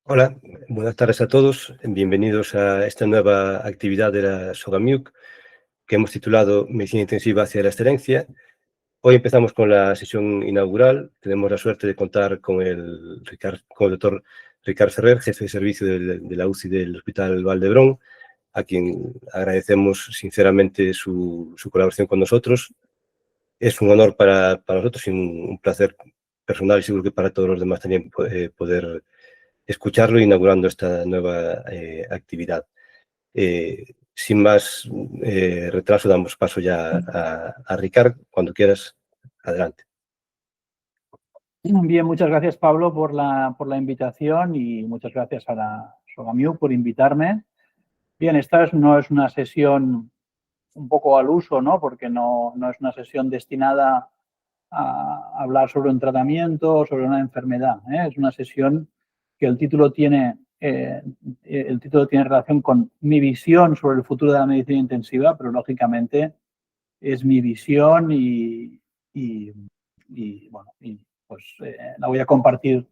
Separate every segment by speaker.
Speaker 1: Hola, buenas tardes a todos. Bienvenidos a esta nueva actividad de la SOGAMIUC que hemos titulado Medicina Intensiva hacia la excelencia. Hoy empezamos con la sesión inaugural. Tenemos la suerte de contar con el doctor Ricard Ferrer, jefe de servicio de la UCI del Hospital Vall d'Hebron, a quien agradecemos sinceramente su colaboración con nosotros. Es un honor para nosotros y un placer personal y seguro que para todos los demás también poder escucharlo inaugurando esta nueva actividad. Sin más retraso, damos paso ya a Ricard. Cuando quieras, adelante.
Speaker 2: Bien, muchas gracias, Pablo, por la invitación y muchas gracias a la SOGAMIUC por invitarme. Bien, esta no es una sesión un poco al uso, ¿no? Porque no es una sesión destinada a hablar sobre un tratamiento o sobre una enfermedad, ¿eh? Es una sesión que el título tiene relación con mi visión sobre el futuro de la medicina intensiva, pero lógicamente es mi visión pues la voy a compartir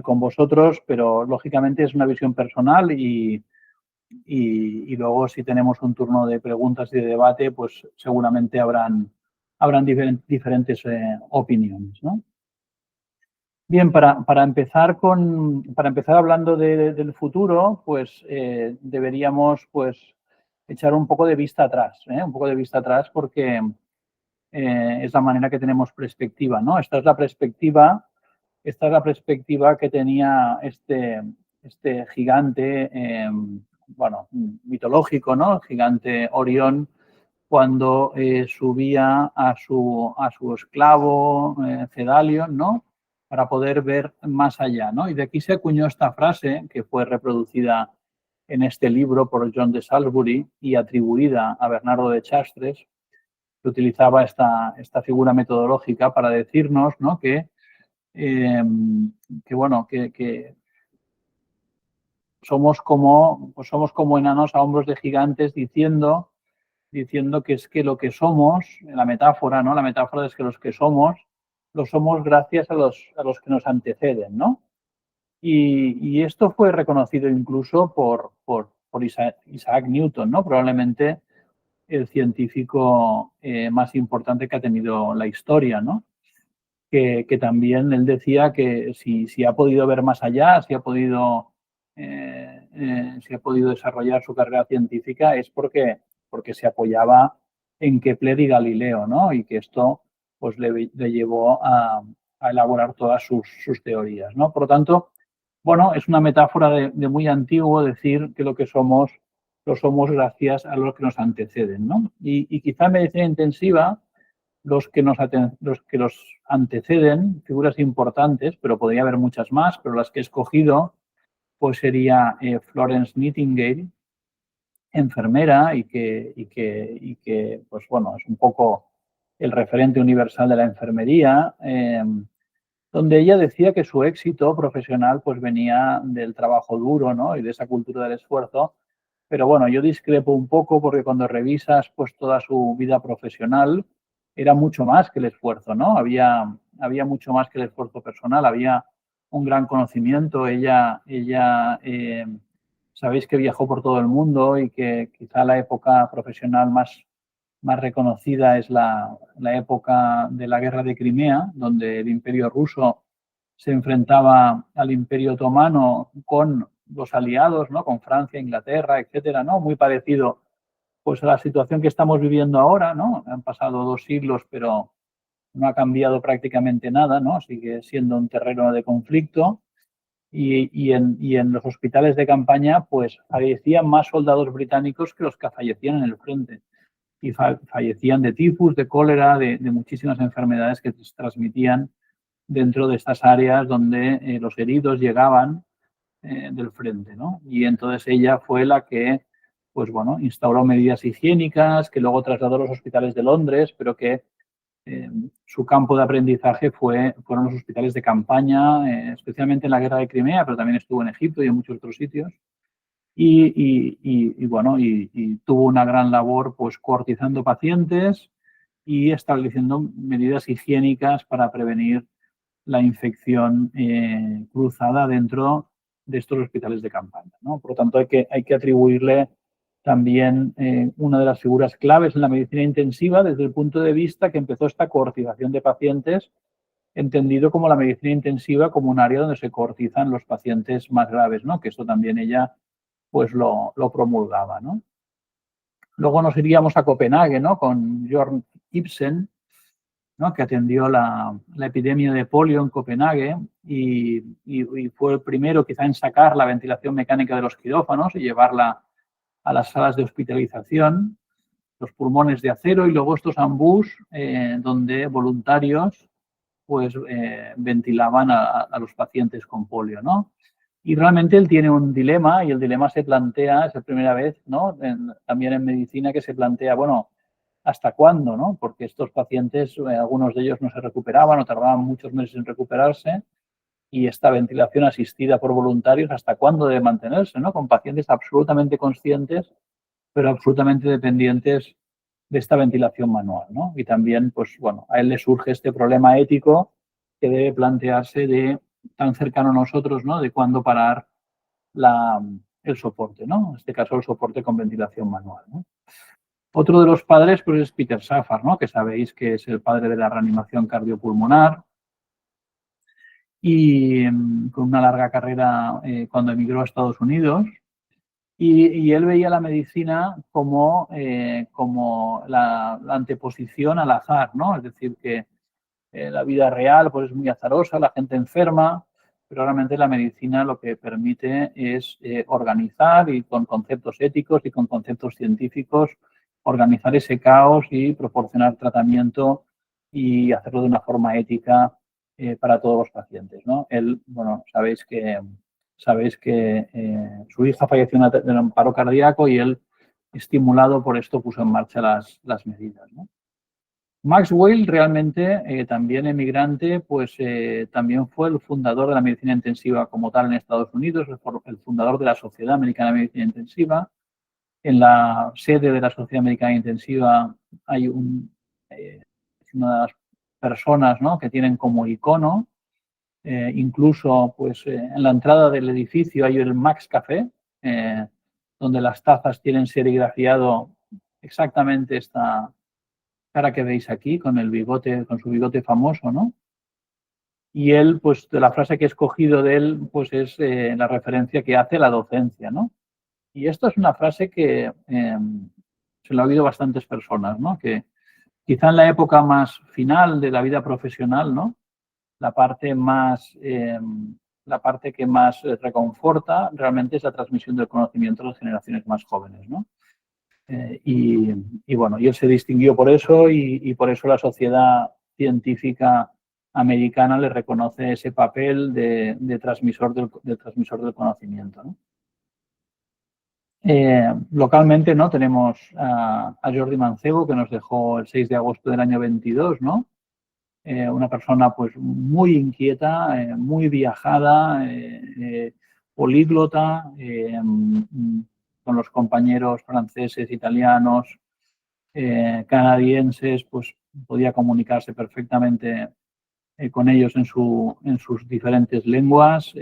Speaker 2: con vosotros, pero lógicamente es una visión personal y luego si tenemos un turno de preguntas y de debate, pues seguramente habrán diferentes opiniones, ¿no? Bien, para empezar hablando del futuro, pues deberíamos pues echar un poco de vista atrás, porque es la manera que tenemos perspectiva, ¿no? Esta es la perspectiva que tenía este gigante, mitológico, ¿no? El gigante Orión, cuando subía a su esclavo Cedalion, ¿no? Para poder ver más allá, ¿no? Y de aquí se acuñó esta frase que fue reproducida en este libro por John de Salisbury y atribuida a Bernardo de Chartres, que utilizaba esta figura metodológica para decirnos, ¿no? que somos como enanos a hombros de gigantes diciendo que es que lo que somos, la metáfora, ¿no? La metáfora es que los que somos, lo somos gracias a los que nos anteceden, ¿no? Y esto fue reconocido incluso por Isaac Newton, ¿no? Probablemente el científico más importante que ha tenido la historia, ¿no? Que también él decía que si ha podido ver más allá, si ha podido desarrollar su carrera científica es porque se apoyaba en Kepler y Galileo, ¿no? Y que esto pues le llevó a elaborar todas sus teorías, ¿no? Por lo tanto, bueno, es una metáfora de muy antiguo decir que lo que somos lo somos gracias a los que nos anteceden, ¿no? Y quizá en medicina intensiva los que nos anteceden, figuras importantes, pero podría haber muchas más, pero las que he escogido pues sería Florence Nightingale, enfermera y que pues bueno, es un poco el referente universal de la enfermería, donde ella decía que su éxito profesional pues venía del trabajo duro, ¿no? Y de esa cultura del esfuerzo. Pero bueno, yo discrepo un poco porque cuando revisas pues toda su vida profesional era mucho más que el esfuerzo, ¿no? Había mucho más que el esfuerzo personal, había un gran conocimiento. Ella sabéis que viajó por todo el mundo y que quizá la época profesional más reconocida es la época de la guerra de Crimea, donde el imperio ruso se enfrentaba al imperio otomano con los aliados, ¿no? Con Francia, Inglaterra, etcétera, ¿no? Muy parecido pues a la situación que estamos viviendo ahora, ¿no? Han pasado 2 siglos, pero no ha cambiado prácticamente nada, ¿no? Sigue siendo un terreno de conflicto y en los hospitales de campaña pues fallecían más soldados británicos que los que fallecían en el frente y fallecían de tifus, de cólera, de muchísimas enfermedades que se transmitían dentro de estas áreas donde los heridos llegaban del frente, ¿no? Y entonces ella fue la que, pues bueno, instauró medidas higiénicas, que luego trasladó a los hospitales de Londres, pero que su campo de aprendizaje fueron los hospitales de campaña, especialmente en la guerra de Crimea, pero también estuvo en Egipto y en muchos otros sitios. Y tuvo una gran labor pues coartizando pacientes y estableciendo medidas higiénicas para prevenir la infección cruzada dentro estos hospitales de campaña, ¿no? Por lo tanto, hay que atribuirle también una de las figuras claves en la medicina intensiva desde el punto de vista que empezó esta cohortización de pacientes, entendido como la medicina intensiva como un área donde se cohortizan los pacientes más graves, ¿no? Que esto también ella pues lo promulgaba, ¿no? Luego nos iríamos a Copenhague, ¿no? Con Jørgen Ibsen, ¿no? Que atendió la epidemia de polio en Copenhague y fue el primero quizá en sacar la ventilación mecánica de los quirófanos y llevarla a las salas de hospitalización, los pulmones de acero y luego estos ambús donde voluntarios pues ventilaban a los pacientes con polio, ¿no? Y realmente él tiene un dilema y el dilema se plantea, es la primera vez, ¿no? También en medicina que se plantea, bueno, ¿hasta cuándo, no? Porque estos pacientes, algunos de ellos no se recuperaban o tardaban muchos meses en recuperarse y esta ventilación asistida por voluntarios, ¿hasta cuándo debe mantenerse, no? Con pacientes absolutamente conscientes, pero absolutamente dependientes de esta ventilación manual, ¿no? Y también, pues, bueno, a él le surge este problema ético que debe plantearse de tan cercano a nosotros, ¿no? De cuándo parar el soporte, ¿no? En este caso, el soporte con ventilación manual, ¿no? Otro de los padres, pues, es Peter Safar, ¿no? Que sabéis que es el padre de la reanimación cardiopulmonar y con una larga carrera cuando emigró a Estados Unidos. Y él veía la medicina como la anteposición al azar, ¿no? Es decir, que la vida real pues, es muy azarosa, la gente enferma, pero realmente la medicina lo que permite es organizar y con conceptos éticos y con conceptos científicos organizar ese caos y proporcionar tratamiento y hacerlo de una forma ética para todos los pacientes, ¿no? Él, bueno, sabéis que su hija falleció de un paro cardíaco y él, estimulado por esto, puso en marcha las medidas, ¿no? Max Weil, realmente también emigrante, pues también fue el fundador de la medicina intensiva como tal en Estados Unidos, el fundador de la Sociedad Americana de Medicina Intensiva. En la sede de la Sociedad Americana de Intensiva hay una de las personas, ¿no? Que tienen como icono. Incluso pues, en la entrada del edificio hay el Max Café, donde las tazas tienen serigrafiado exactamente esta cara que veis aquí, con el bigote, con su bigote famoso, ¿no? Y él, pues, de la frase que he escogido de él, pues es la referencia que hace a la docencia, ¿no? Y esto es una frase que se lo ha oído bastantes personas, ¿no? Que quizá en la época más final de la vida profesional, ¿no? La parte que más reconforta realmente es la transmisión del conocimiento a las generaciones más jóvenes, ¿no? Y bueno, y él se distinguió por eso y por eso la sociedad científica americana le reconoce ese papel de transmisor del conocimiento, ¿no? Localmente, ¿no? Tenemos a Jordi Mancebo, que nos dejó el 6 de agosto del año 22, ¿no? Una persona pues muy inquieta, muy viajada, políglota, con los compañeros franceses, italianos, canadienses, pues podía comunicarse perfectamente con ellos en sus diferentes lenguas,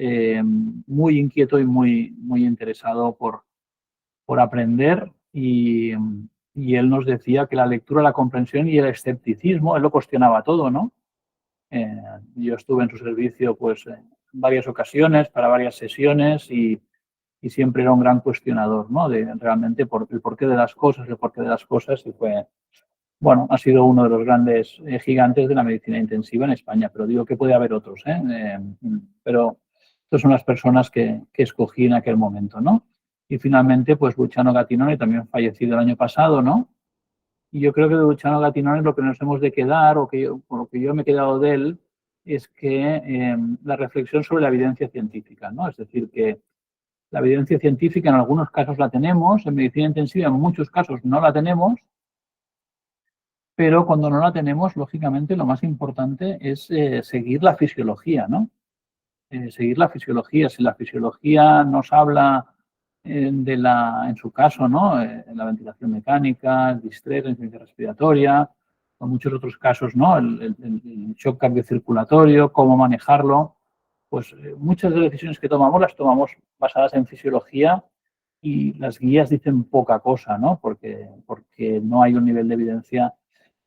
Speaker 2: muy inquieto y muy interesado por aprender y él nos decía que la lectura, la comprensión y el escepticismo, él lo cuestionaba todo, ¿no? Yo estuve en su servicio pues en varias ocasiones, para varias sesiones y siempre era un gran cuestionador, ¿no? De realmente el porqué de las cosas, y fue, bueno, ha sido uno de los grandes gigantes de la medicina intensiva en España, pero digo que puede haber otros, pero estas son las personas que escogí en aquel momento, ¿no? Y finalmente, pues Luciano Gattinoni, también fallecido el año pasado, ¿no? Y yo creo que de Luciano Gattinoni lo que nos hemos de quedar, o por lo que yo me he quedado de él, es que la reflexión sobre la evidencia científica, ¿no? Es decir, que la evidencia científica en algunos casos la tenemos, en medicina intensiva en muchos casos no la tenemos, pero cuando no la tenemos, lógicamente, lo más importante es seguir la fisiología, ¿no? Seguir la fisiología. Si la fisiología nos habla en su caso, ¿no? En la ventilación mecánica, el distrés, la insuficiencia respiratoria, o muchos otros casos, ¿no? El shock cardiocirculatorio, cómo manejarlo. pues muchas de las decisiones que tomamos las tomamos basadas en fisiología y las guías dicen poca cosa, ¿no? Porque no hay un nivel de evidencia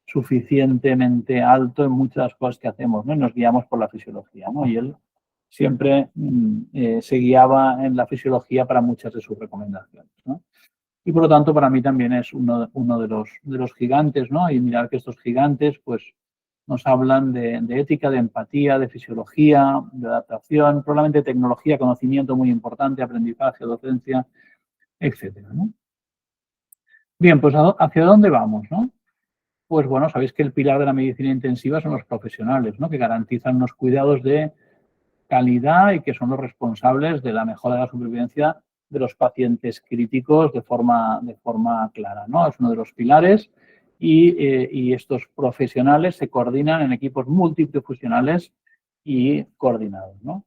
Speaker 2: suficientemente alto en muchas de las cosas que hacemos, ¿no? Y nos guiamos por la fisiología, ¿no? Y él siempre se guiaba en la fisiología para muchas de sus recomendaciones, ¿no? Y por lo tanto, para mí también es uno de los gigantes, ¿no? Y mirar que estos gigantes, pues, nos hablan de ética, de empatía, de fisiología, de adaptación, probablemente tecnología, conocimiento muy importante, aprendizaje, docencia, etcétera, ¿no? Bien, pues ¿hacia dónde vamos, no? Pues bueno, sabéis que el pilar de la medicina intensiva son los profesionales, ¿no? Que garantizan unos cuidados de calidad y que son los responsables de la mejora de la supervivencia de los pacientes críticos de forma clara, ¿no? Es uno de los pilares y estos profesionales se coordinan en equipos multiprofesionales y coordinados, ¿no?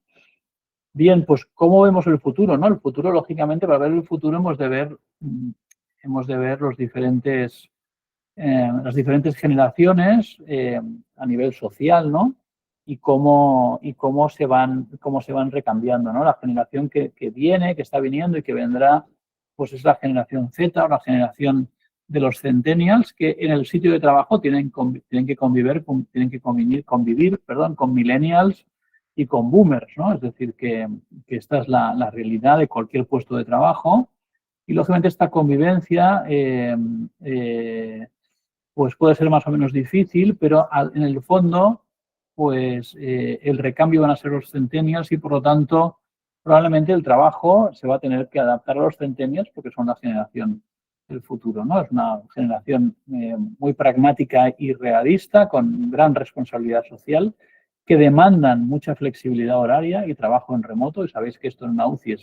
Speaker 2: Bien, pues ¿cómo vemos el futuro, no? El futuro, lógicamente, para ver el futuro hemos de ver las diferentes generaciones a nivel social, ¿no? Y cómo se van recambiando, ¿no? La generación que viene, que está viniendo y que vendrá, pues es la generación Z o la generación de los centennials, que en el sitio de trabajo tienen que convivir con millennials y con boomers, ¿no? Es decir, que esta es la realidad de cualquier puesto de trabajo. Y, lógicamente, esta convivencia pues puede ser más o menos difícil, pero en el fondo, pues el recambio van a ser los centennials y, por lo tanto, probablemente el trabajo se va a tener que adaptar a los centennials porque son la generación del futuro, ¿no? Es una generación muy pragmática y realista, con gran responsabilidad social, que demandan mucha flexibilidad horaria y trabajo en remoto. Y sabéis que esto en una UCI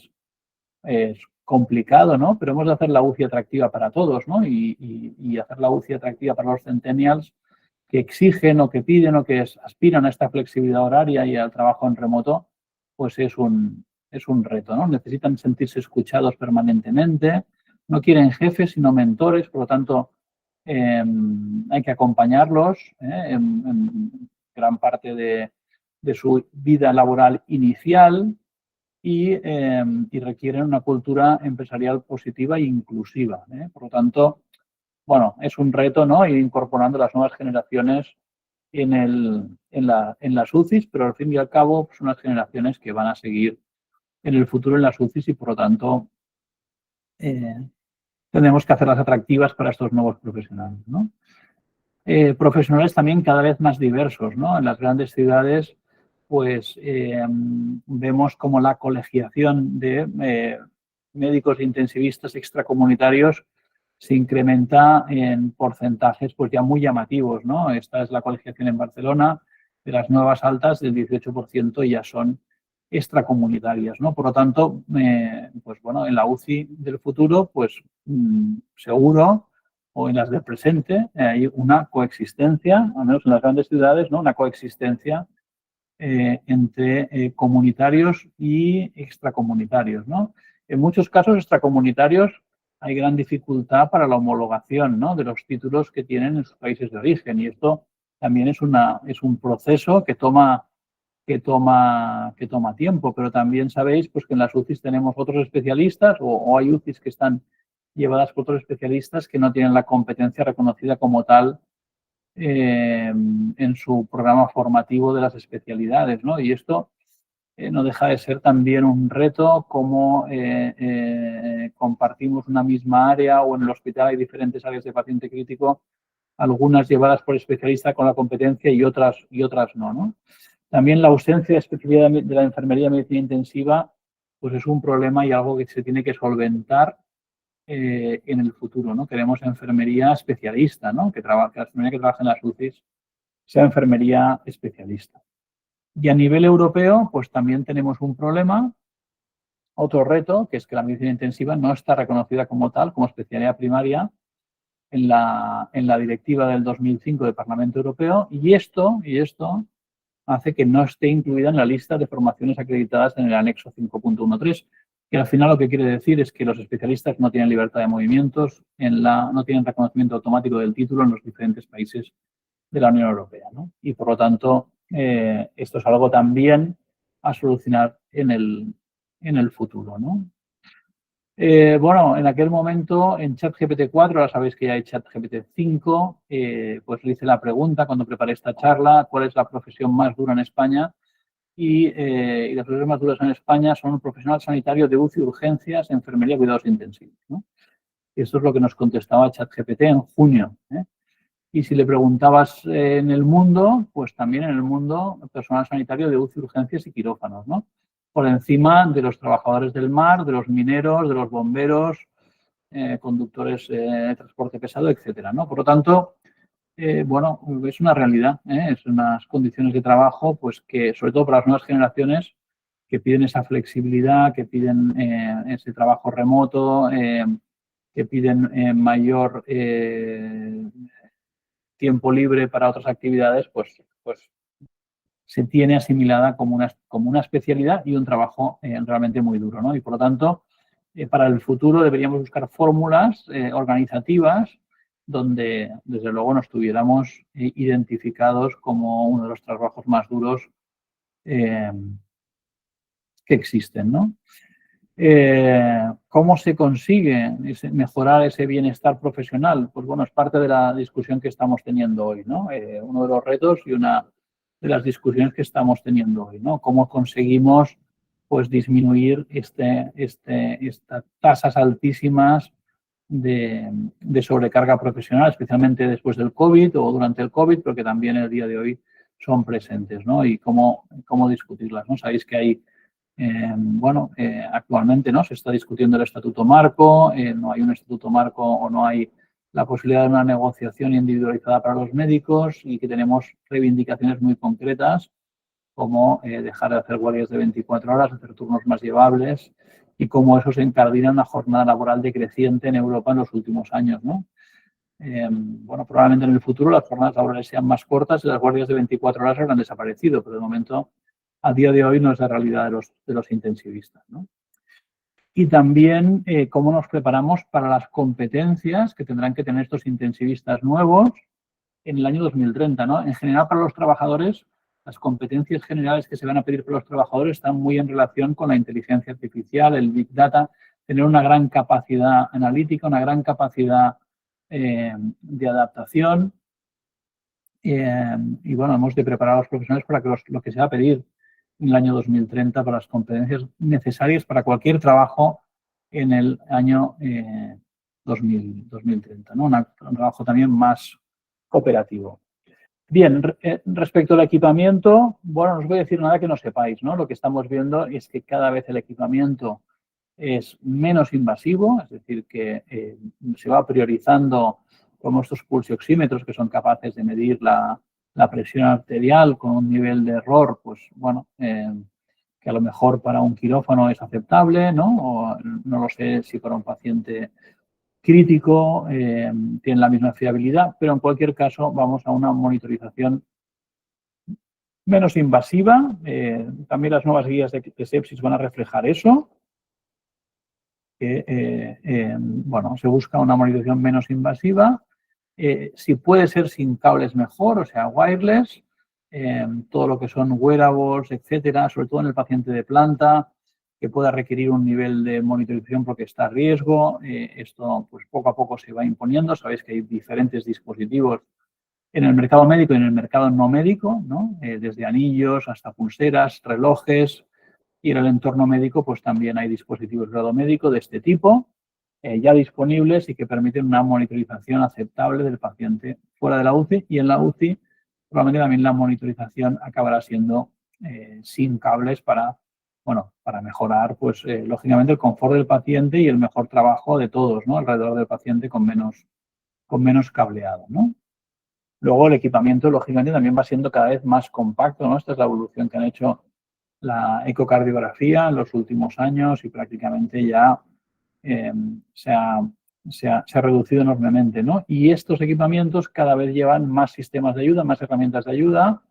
Speaker 2: es complicado, ¿no? Pero hemos de hacer la UCI atractiva para todos, ¿no? Y hacer la UCI atractiva para los centennials que exigen o que piden o que aspiran a esta flexibilidad horaria y al trabajo en remoto, pues es un reto, ¿no? Necesitan sentirse escuchados permanentemente, no quieren jefes, sino mentores, por lo tanto, hay que acompañarlos en gran parte de su vida laboral inicial, y requieren una cultura empresarial positiva e inclusiva. Por lo tanto, bueno, es un reto, ¿no? Ir incorporando las nuevas generaciones en las UCIs, pero al fin y al cabo son las generaciones que van a seguir en el futuro en las UCIs y, por lo tanto, tenemos que hacerlas atractivas para estos nuevos profesionales, ¿no? Profesionales también cada vez más diversos, ¿no? En las grandes ciudades, pues vemos como la colegiación de médicos intensivistas extracomunitarios se incrementa en porcentajes pues ya muy llamativos, ¿no? Esta es la colegiación en Barcelona, de las nuevas altas del 18% ya son extracomunitarias, ¿no? Por lo tanto, pues bueno, en la UCI del futuro, pues seguro, o en las del presente, hay una coexistencia, al menos en las grandes ciudades, ¿no? Una coexistencia entre comunitarios y extracomunitarios, ¿no? En muchos casos extracomunitarios hay gran dificultad para la homologación, ¿no? De los títulos que tienen en sus países de origen, y esto también es un proceso que toma tiempo, pero también sabéis pues, que en las UCIs tenemos otros especialistas o hay UCIs que están llevadas por otros especialistas que no tienen la competencia reconocida como tal en su programa formativo de las especialidades, ¿no? Y esto no deja de ser también un reto, como compartimos una misma área o en el hospital hay diferentes áreas de paciente crítico, algunas llevadas por especialistas con la competencia y otras no, ¿no? También la ausencia de especialidad de la enfermería de medicina intensiva pues es un problema y algo que se tiene que solventar en el futuro, ¿no? Queremos enfermería especialista, ¿no? Que la enfermería que trabaja en las UCIs sea enfermería especialista. Y a nivel europeo, pues también tenemos un problema, otro reto, que es que la medicina intensiva no está reconocida como tal, como especialidad primaria, en la directiva del 2005 del Parlamento Europeo, y esto hace que no esté incluida en la lista de formaciones acreditadas en el anexo 5.13, que al final lo que quiere decir es que los especialistas no tienen libertad de movimientos, no tienen reconocimiento automático del título en los diferentes países de la Unión Europea, ¿no? Y por lo tanto, esto es algo también a solucionar en el futuro, ¿no? Bueno, en aquel momento en ChatGPT 4, ahora sabéis que ya hay ChatGPT 5, pues le hice la pregunta cuando preparé esta charla, ¿cuál es la profesión más dura en España? Y las profesiones más duras en España son un profesional sanitario de UCI, urgencias, enfermería y cuidados intensivos, ¿no? Y esto es lo que nos contestaba ChatGPT en junio, ¿eh? Y si le preguntabas en el mundo, pues también en el mundo personal sanitario de UCI, urgencias y quirófanos, ¿no? Por encima de los trabajadores del mar, de los mineros, de los bomberos, conductores de transporte pesado, etcétera, ¿no? Por lo tanto, bueno, es una realidad, es unas condiciones de trabajo, pues que sobre todo para las nuevas generaciones que piden esa flexibilidad, que piden ese trabajo remoto, que piden mayor tiempo libre para otras actividades, pues se tiene asimilada como una especialidad y un trabajo realmente muy duro, ¿no? Y por lo tanto, para el futuro deberíamos buscar fórmulas organizativas donde, desde luego, nos tuviéramos identificados como uno de los trabajos más duros que existen, ¿no? ¿Cómo se consigue mejorar ese bienestar profesional? Pues bueno, es parte de la discusión que estamos teniendo hoy, ¿no? Uno de los retos y una de las discusiones que estamos teniendo hoy, ¿no? ¿Cómo conseguimos pues disminuir estas tasas altísimas de sobrecarga profesional, especialmente después del COVID o durante el COVID, pero que también el día de hoy son presentes, ¿no? Y cómo discutirlas, ¿no? Sabéis que hay bueno, actualmente no se está discutiendo el estatuto marco, no hay un estatuto marco o no hay la posibilidad de una negociación individualizada para los médicos y que tenemos reivindicaciones muy concretas como dejar de hacer guardias de 24 horas, hacer turnos más llevables y cómo eso se encardina en una jornada laboral decreciente en Europa en los últimos años, ¿no? Bueno, probablemente en el futuro las jornadas laborales sean más cortas y las guardias de 24 horas habrán desaparecido, pero de momento a día de hoy no es la realidad de los intensivistas, ¿no? Y también cómo nos preparamos para las competencias que tendrán que tener estos intensivistas nuevos en el año 2030, ¿no? En general, para los trabajadores, las competencias generales que se van a pedir para los trabajadores están muy en relación con la inteligencia artificial, el Big Data, tener una gran capacidad analítica, una gran capacidad de adaptación. Y bueno, hemos de preparar a los profesionales para que lo que se va a pedir en el año 2030 para las competencias necesarias para cualquier trabajo en el año 2030, ¿no? Un trabajo también más operativo. Bien, respecto al equipamiento, bueno, no os voy a decir nada que no sepáis, ¿no? Lo que estamos viendo es que cada vez el equipamiento es menos invasivo, es decir, que se va priorizando como estos pulsioxímetros que son capaces de medir la presión arterial con un nivel de error, pues bueno, que a lo mejor para un quirófano es aceptable, ¿no? O no lo sé si para un paciente crítico tiene la misma fiabilidad, pero en cualquier caso vamos a una monitorización menos invasiva. También las nuevas guías de sepsis van a reflejar eso. Bueno, se busca una monitorización menos invasiva. Si puede ser sin cables mejor, o sea, wireless, todo lo que son wearables, etcétera, sobre todo en el paciente de planta, que pueda requerir un nivel de monitorización porque está a riesgo. Esto, pues poco a poco se va imponiendo. Sabéis que hay diferentes dispositivos en el mercado médico y en el mercado no médico, ¿no? Desde anillos hasta pulseras, relojes. Y en el entorno médico, pues también hay dispositivos de grado médico de este tipo, ya disponibles y que permiten una monitorización aceptable del paciente fuera de la UCI. Y en la UCI, probablemente también la monitorización acabará siendo sin cables para mejorar, pues, lógicamente, el confort del paciente y el mejor trabajo de todos, ¿no? Alrededor del paciente con menos cableado, ¿no? Luego, el equipamiento, lógicamente, también va siendo cada vez más compacto, ¿no? Esta es la evolución que han hecho la ecocardiografía en los últimos años y prácticamente ya se ha reducido enormemente, ¿no? Y estos equipamientos cada vez llevan más sistemas de ayuda, más herramientas de ayuda,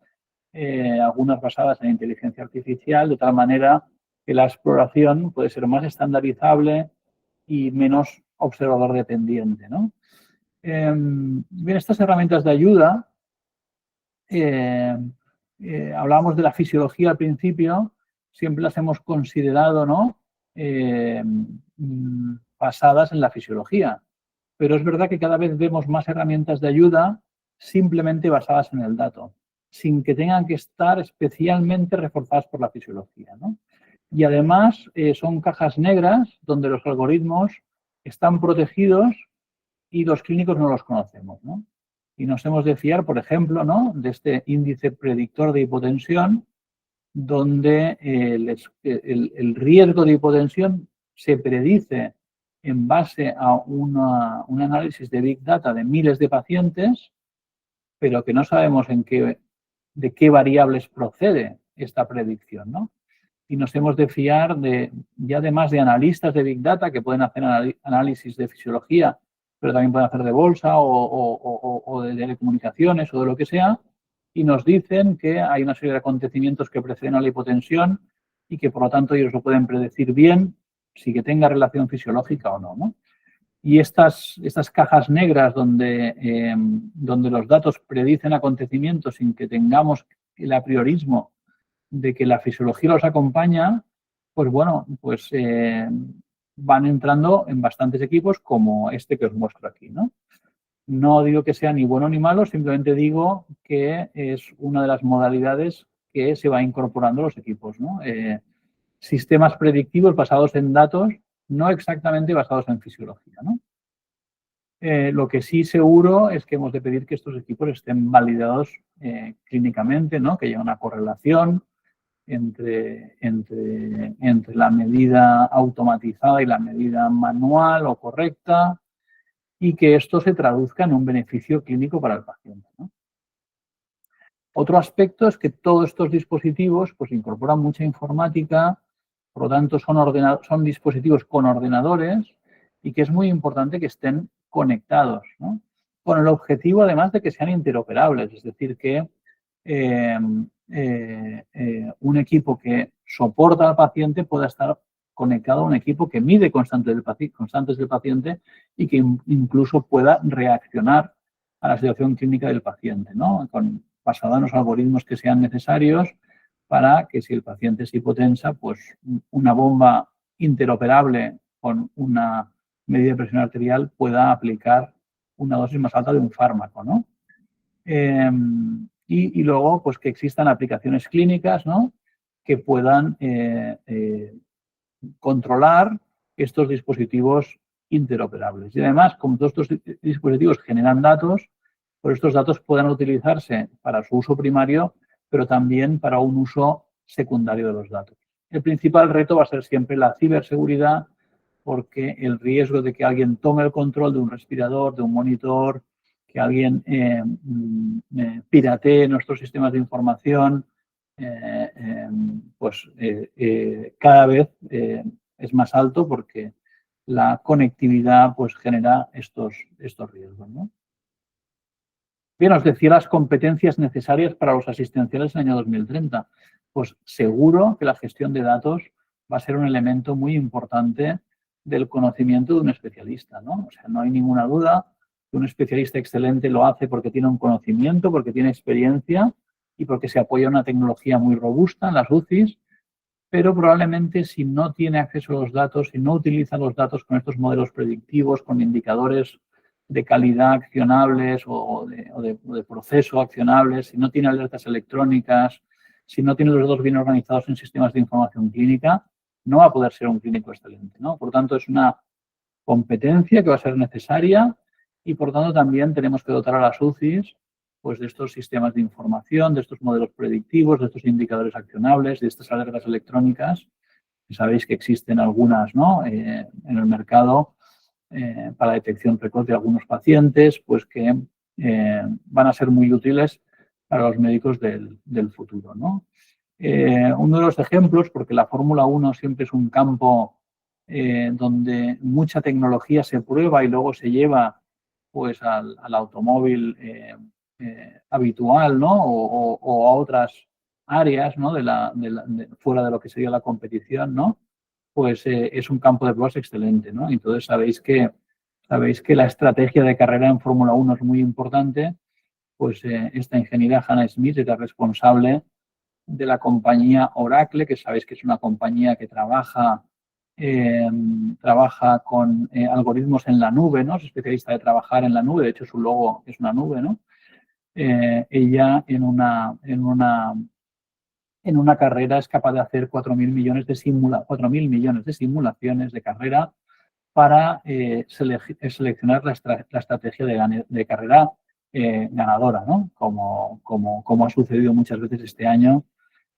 Speaker 2: algunas basadas en inteligencia artificial, de tal manera que la exploración puede ser más estandarizable y menos observador dependiente, ¿no? Bien, estas herramientas de ayuda, hablábamos de la fisiología al principio, siempre las hemos considerado, ¿no? Basadas en la fisiología. Pero es verdad que cada vez vemos más herramientas de ayuda simplemente basadas en el dato, sin que tengan que estar especialmente reforzadas por la fisiología, ¿no? Y además son cajas negras donde los algoritmos están protegidos y los clínicos no los conocemos, ¿no? Y nos hemos de fiar, por ejemplo, ¿no? de este índice predictor de hipotensión, donde el riesgo de hipotensión se predice en base a un análisis de Big Data de miles de pacientes, pero que no sabemos de qué variables procede esta predicción, ¿no? Y nos hemos de fiar ya además de analistas de Big Data que pueden hacer análisis de fisiología, pero también pueden hacer de bolsa o de telecomunicaciones o de lo que sea, y nos dicen que hay una serie de acontecimientos que preceden a la hipotensión y que por lo tanto ellos lo pueden predecir bien si que tenga relación fisiológica o no, ¿no? Y estas cajas negras donde los datos predicen acontecimientos sin que tengamos el apriorismo de que la fisiología los acompaña, pues bueno, pues van entrando en bastantes equipos como este que os muestro aquí, ¿no? No digo que sea ni bueno ni malo, simplemente digo que es una de las modalidades que se va incorporando a los equipos, ¿no? Sistemas predictivos basados en datos, no exactamente basados en fisiología, ¿no? Lo que sí seguro es que hemos de pedir que estos equipos estén validados clínicamente, ¿no? Que haya una correlación entre la medida automatizada y la medida manual o correcta, y que esto se traduzca en un beneficio clínico para el paciente, ¿no? Otro aspecto es que todos estos dispositivos pues, incorporan mucha informática, por lo tanto son dispositivos con ordenadores y que es muy importante que estén conectados, ¿no? Con el objetivo además de que sean interoperables, es decir, que un equipo que soporta al paciente pueda estar conectado a un equipo que mide constantes del paciente y que incluso pueda reaccionar a la situación clínica del paciente, ¿no? Basado en los algoritmos que sean necesarios para que si el paciente es hipotensa, pues una bomba interoperable con una medida de presión arterial pueda aplicar una dosis más alta de un fármaco, ¿no? Y luego, pues que existan aplicaciones clínicas, ¿no? Que puedan controlar estos dispositivos interoperables. Y además, como todos estos dispositivos generan datos, pues estos datos puedan utilizarse para su uso primario, pero también para un uso secundario de los datos. El principal reto va a ser siempre la ciberseguridad, porque el riesgo de que alguien tome el control de un respirador, de un monitor, que alguien piratee nuestros sistemas de información, cada vez es más alto porque la conectividad pues, genera estos riesgos, ¿no? Bien, os decía las competencias necesarias para los asistenciales en el año 2030. Pues seguro que la gestión de datos va a ser un elemento muy importante del conocimiento de un especialista, ¿no? O sea, no hay ninguna duda que un especialista excelente lo hace porque tiene un conocimiento, porque tiene experiencia y porque se apoya en una tecnología muy robusta en las UCIs, pero probablemente si no tiene acceso a los datos, si no utiliza los datos con estos modelos predictivos, con indicadores de calidad accionables o de proceso accionables, si no tiene alertas electrónicas, si no tiene los datos bien organizados en sistemas de información clínica, no va a poder ser un clínico excelente, ¿no? Por lo tanto, es una competencia que va a ser necesaria y, por lo tanto, también tenemos que dotar a las UCIs pues, de estos sistemas de información, de estos modelos predictivos, de estos indicadores accionables, de estas alertas electrónicas. Sabéis que existen algunas, ¿no? En el mercado para detección precoz de algunos pacientes, pues que van a ser muy útiles para los médicos del futuro, ¿no? Uno de los ejemplos, porque la Fórmula 1 siempre es un campo donde mucha tecnología se prueba y luego se lleva pues, al automóvil habitual, ¿no? O a otras áreas, ¿no? Fuera de lo que sería la competición, ¿no? Pues es un campo de pruebas excelente, ¿no? Entonces sabéis que la estrategia de carrera en Fórmula 1 es muy importante. Pues esta ingeniera Hannah Smith es la responsable la compañía Oracle, que sabéis que es una compañía que trabaja con algoritmos en la nube, ¿no? Es especialista de trabajar en la nube, de hecho su logo es una nube, ¿no? Ella en una carrera es capaz de hacer 4.000 millones de simulaciones de carrera para seleccionar la estrategia de carrera ganadora, ¿no? Como ha sucedido muchas veces este año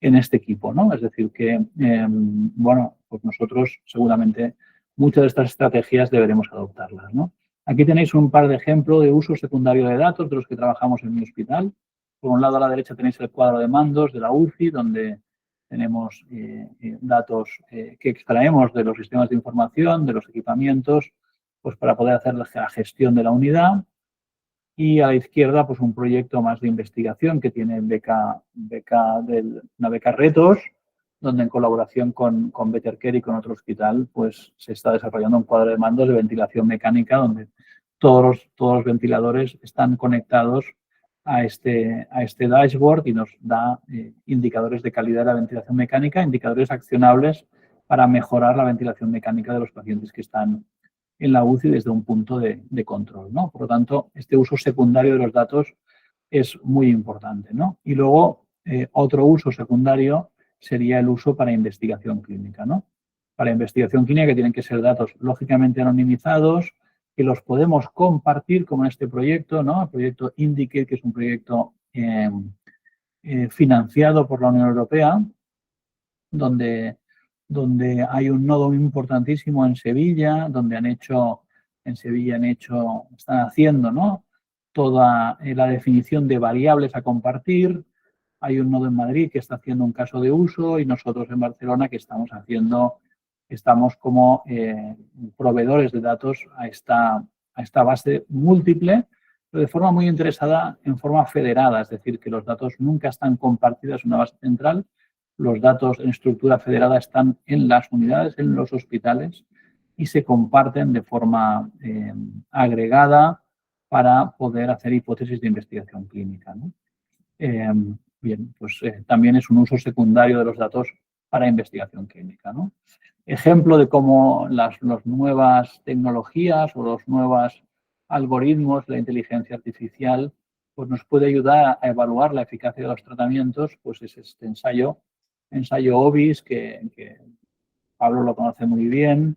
Speaker 2: en este equipo, ¿no? Es decir, que, bueno, pues nosotros seguramente muchas de estas estrategias deberemos adoptarlas, ¿no? Aquí tenéis un par de ejemplos de uso secundario de datos de los que trabajamos en mi hospital. Por un lado, a la derecha tenéis el cuadro de mandos de la UCI, donde tenemos datos que extraemos de los sistemas de información, de los equipamientos, pues para poder hacer la gestión de la unidad. Y a la izquierda, pues un proyecto más de investigación que tiene una beca Retos, donde en colaboración con Better Care y con otro hospital, pues se está desarrollando un cuadro de mandos de ventilación mecánica, donde todos los ventiladores están conectados a este dashboard y nos da indicadores de calidad de la ventilación mecánica, indicadores accionables para mejorar la ventilación mecánica de los pacientes que están en la UCI desde un punto de control, ¿no? Por lo tanto, este uso secundario de los datos es muy importante, ¿no? Y luego, otro uso secundario sería el uso para investigación clínica, ¿no? Para investigación clínica que tienen que ser datos lógicamente anonimizados, que los podemos compartir como en este proyecto, ¿no? El proyecto Indicate, que es un proyecto financiado por la Unión Europea, donde hay un nodo importantísimo en Sevilla, donde están haciendo, ¿no? Toda la definición de variables a compartir. Hay un nodo en Madrid que está haciendo un caso de uso y nosotros en Barcelona que estamos como proveedores de datos a esta base múltiple, pero de forma muy interesada, en forma federada, es decir, que los datos nunca están compartidos en una base central. Los datos en estructura federada están en las unidades, en los hospitales y se comparten de forma agregada para poder hacer hipótesis de investigación clínica, ¿no? Bien, pues también es un uso secundario de los datos para investigación clínica, ¿no? Ejemplo de cómo las nuevas tecnologías o los nuevos algoritmos de la inteligencia artificial pues nos puede ayudar a evaluar la eficacia de los tratamientos, pues es este ensayo OBIS, que Pablo lo conoce muy bien,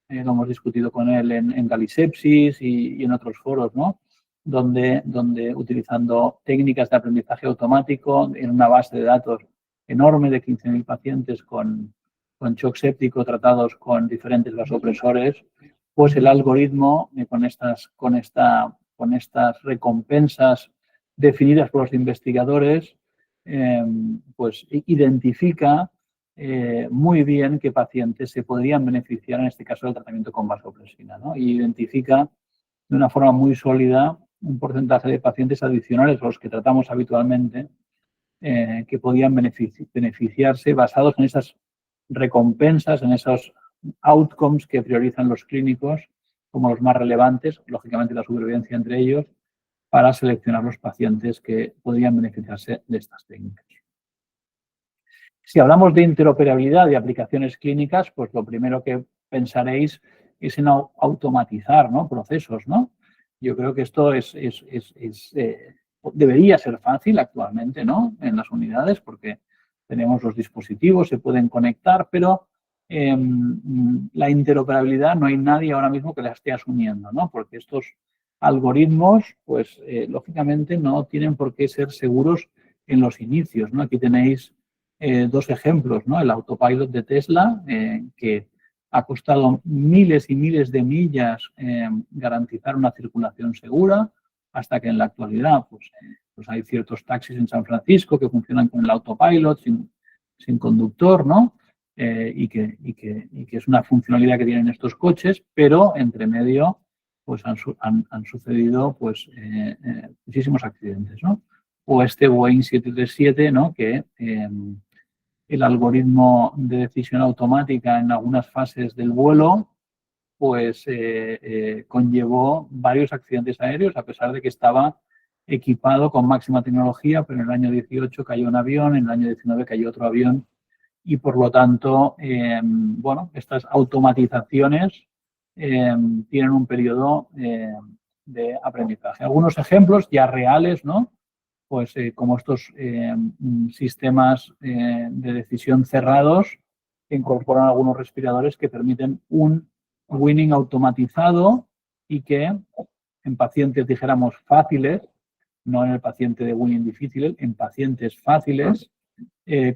Speaker 2: lo hemos discutido con él en Galisepsis y en otros foros, ¿no? Donde utilizando técnicas de aprendizaje automático en una base de datos enorme de 15.000 pacientes con shock séptico tratados con diferentes vasopresores, pues el algoritmo con estas recompensas definidas por los investigadores, pues identifica muy bien qué pacientes se podrían beneficiar, en este caso, del tratamiento con vasopresina, ¿no? Y identifica de una forma muy sólida un porcentaje de pacientes adicionales a los que tratamos habitualmente que podían beneficiarse basados en esas recompensas, en esos outcomes que priorizan los clínicos como los más relevantes, lógicamente la supervivencia entre ellos, para seleccionar los pacientes que podrían beneficiarse de estas técnicas. Si hablamos de interoperabilidad de aplicaciones clínicas, pues lo primero que pensaréis es en automatizar, ¿no? Procesos, ¿no? Yo creo que esto debería ser fácil actualmente, ¿no? En las unidades, porque tenemos los dispositivos, se pueden conectar, pero la interoperabilidad no hay nadie ahora mismo que la esté asumiendo, ¿no? Porque estos algoritmos, pues lógicamente no tienen por qué ser seguros en los inicios, ¿no? Aquí tenéis dos ejemplos, ¿no? El autopilot de Tesla, que ha costado miles y miles de millas garantizar una circulación segura, hasta que en la actualidad pues hay ciertos taxis en San Francisco que funcionan con el autopilot sin conductor, ¿no? Y que es una funcionalidad que tienen estos coches, pero entre medio pues han sucedido pues muchísimos accidentes, ¿no? O este Boeing 737, ¿no? Que el algoritmo de decisión automática en algunas fases del vuelo pues conllevó varios accidentes aéreos a pesar de que estaba equipado con máxima tecnología, pero en el año 18 cayó un avión, en el año 19 cayó otro avión y, por lo tanto, bueno, estas automatizaciones tienen un periodo de aprendizaje. Algunos ejemplos ya reales, ¿no? Pues como estos sistemas de decisión cerrados que incorporan algunos respiradores que permiten un weaning automatizado y que en pacientes, dijéramos, fáciles, no en el paciente de weaning difícil, en pacientes fáciles,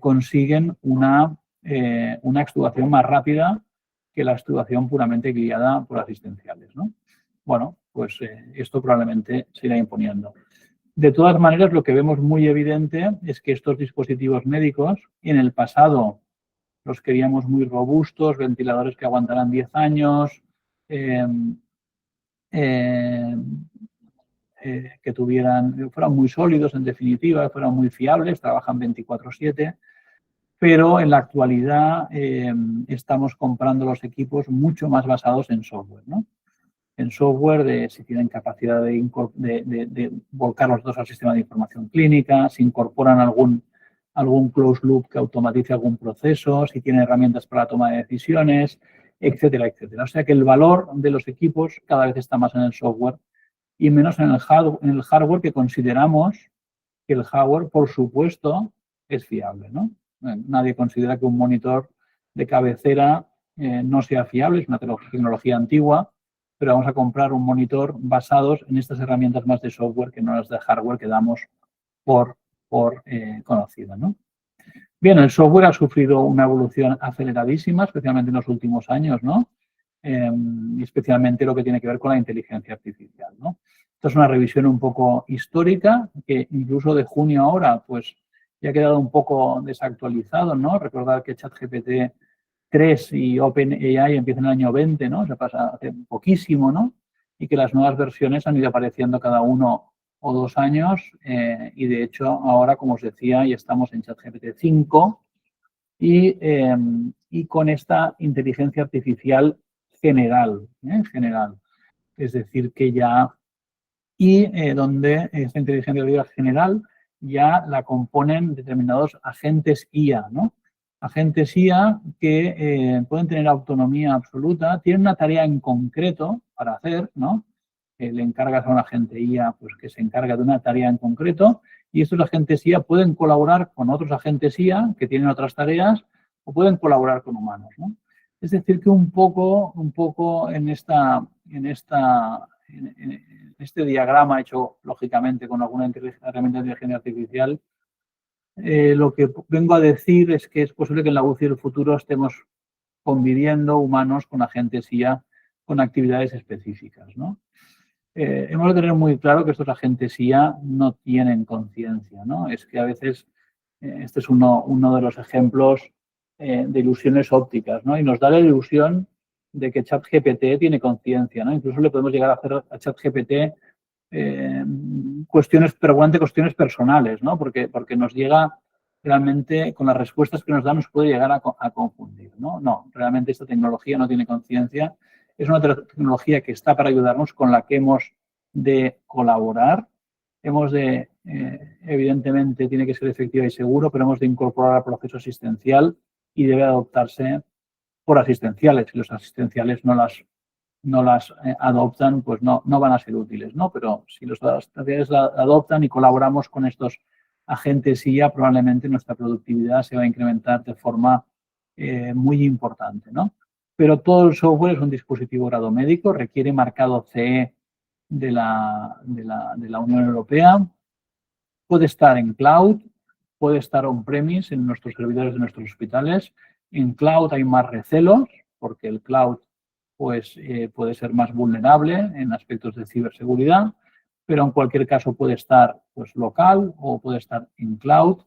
Speaker 2: consiguen una extubación más rápida que la extubación puramente guiada por asistenciales, ¿no? Bueno, pues esto probablemente se irá imponiendo. De todas maneras, lo que vemos muy evidente es que estos dispositivos médicos, en el pasado los queríamos muy robustos, ventiladores que aguantarán 10 años, que fueran muy sólidos, en definitiva, fueran muy fiables, trabajan 24/7, pero en la actualidad estamos comprando los equipos mucho más basados en software, ¿no? En software, de si tienen capacidad de volcar los datos al sistema de información clínica, si incorporan algún closed loop que automatice algún proceso, si tienen herramientas para la toma de decisiones, etcétera, etcétera. O sea que el valor de los equipos cada vez está más en el software y menos en el hardware, que consideramos que el hardware, por supuesto, es fiable, ¿no? Nadie considera que un monitor de cabecera no sea fiable, es una tecnología antigua, pero vamos a comprar un monitor basados en estas herramientas más de software que no las de hardware que damos por conocida, ¿no? Bien, el software ha sufrido una evolución aceleradísima, especialmente en los últimos años, ¿no? Y especialmente lo que tiene que ver con la inteligencia artificial, ¿no? Esto es una revisión un poco histórica, que incluso de junio a ahora, pues ya ha quedado un poco desactualizado, ¿no? Recordar que ChatGPT 3 y OpenAI empiezan en el año 20, ¿no? Se pasa hace poquísimo, ¿no? Y que las nuevas versiones han ido apareciendo cada 1 o 2 años y, de hecho, ahora, como os decía, ya estamos en ChatGPT 5 y con esta inteligencia artificial general, es decir, que ya donde esta inteligencia artificial general ya la componen determinados agentes IA, ¿no? Agentes IA que pueden tener autonomía absoluta, tienen una tarea en concreto para hacer, ¿no? Le encargas a un agente IA pues, que se encarga de una tarea en concreto y estos agentes IA pueden colaborar con otros agentes IA que tienen otras tareas o pueden colaborar con humanos, ¿no? Es decir, que un poco en este diagrama hecho, lógicamente, con alguna herramienta de inteligencia artificial, lo que vengo a decir es que es posible que en la UCI del futuro estemos conviviendo humanos con agentes IA con actividades específicas, ¿no? Hemos de tener muy claro que estos agentes IA no tienen conciencia, ¿no? Es que a veces, este es uno de los ejemplos de ilusiones ópticas, ¿no? Y nos da la ilusión de que ChatGPT tiene conciencia, ¿no? Incluso le podemos llegar a hacer a ChatGPT cuestiones personales, ¿no? Porque nos llega realmente, con las respuestas que nos da, nos puede llegar a confundir, ¿no? No, realmente esta tecnología no tiene conciencia. Es una tecnología que está para ayudarnos, con la que hemos de colaborar. Evidentemente, tiene que ser efectiva y seguro, pero hemos de incorporar al proceso asistencial y debe adoptarse por asistenciales. Si los asistenciales no las adoptan, pues no van a ser útiles, ¿no? Pero si los asistenciales la adoptan y colaboramos con estos agentes IA, probablemente nuestra productividad se va a incrementar de forma muy importante, ¿no? Pero todo el software es un dispositivo grado médico, requiere marcado CE de la Unión Europea, puede estar en cloud, puede estar on-premise en nuestros servidores de nuestros hospitales. En cloud hay más recelos, porque el cloud pues, puede ser más vulnerable en aspectos de ciberseguridad, pero en cualquier caso puede estar pues, local o puede estar en cloud,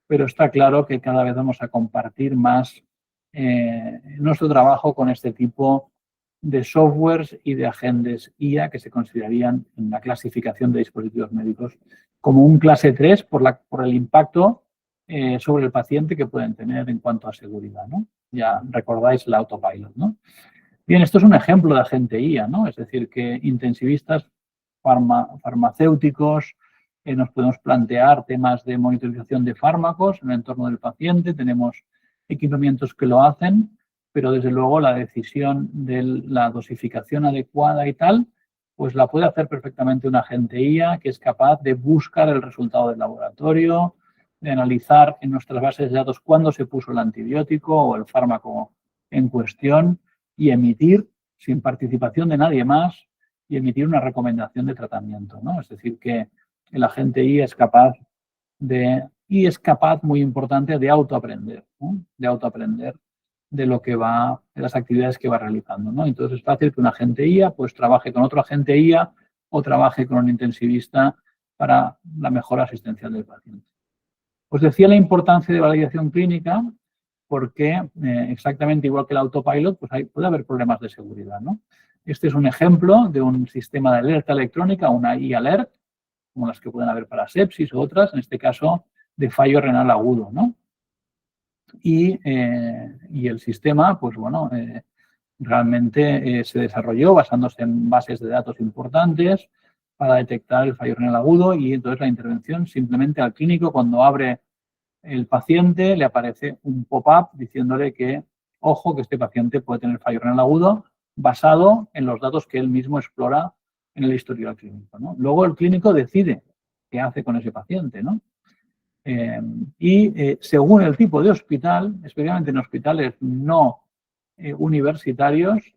Speaker 2: pero está claro que cada vez vamos a compartir más nuestro trabajo con este tipo de softwares y de agentes IA que se considerarían en la clasificación de dispositivos médicos como un clase 3 por el impacto sobre el paciente que pueden tener en cuanto a seguridad, ¿no? Ya recordáis el autopilot, ¿no? Bien, esto es un ejemplo de agente IA, ¿no? Es decir, que intensivistas farmacéuticos, nos podemos plantear temas de monitorización de fármacos en el entorno del paciente, tenemos equipamientos que lo hacen, pero desde luego la decisión de la dosificación adecuada y tal, pues la puede hacer perfectamente un agente IA que es capaz de buscar el resultado del laboratorio, de analizar en nuestras bases de datos cuándo se puso el antibiótico o el fármaco en cuestión y emitir, sin participación de nadie más, y emitir una recomendación de tratamiento, ¿no? Es decir, que el agente IA es capaz y es capaz, muy importante, de autoaprender, ¿no? De autoaprender de lo que va, de las actividades que va realizando, ¿no? Entonces es fácil que un agente IA pues trabaje con otro agente IA o trabaje con un intensivista para la mejora asistencial del paciente. Os decía la importancia de validación clínica porque exactamente igual que el autopilot, pues puede haber problemas de seguridad, ¿no? Este es un ejemplo de un sistema de alerta electrónica, una e-alert, como las que pueden haber para sepsis o otras, en este caso de fallo renal agudo, ¿no? Y el sistema, pues bueno, realmente se desarrolló basándose en bases de datos importantes para detectar el fallo renal agudo y entonces la intervención simplemente al clínico cuando abre el paciente le aparece un pop-up diciéndole que, ojo, que este paciente puede tener fallo renal agudo basado en los datos que él mismo explora en el historial clínico, ¿no? Luego el clínico decide qué hace con ese paciente, ¿no? Según el tipo de hospital, especialmente en hospitales no universitarios,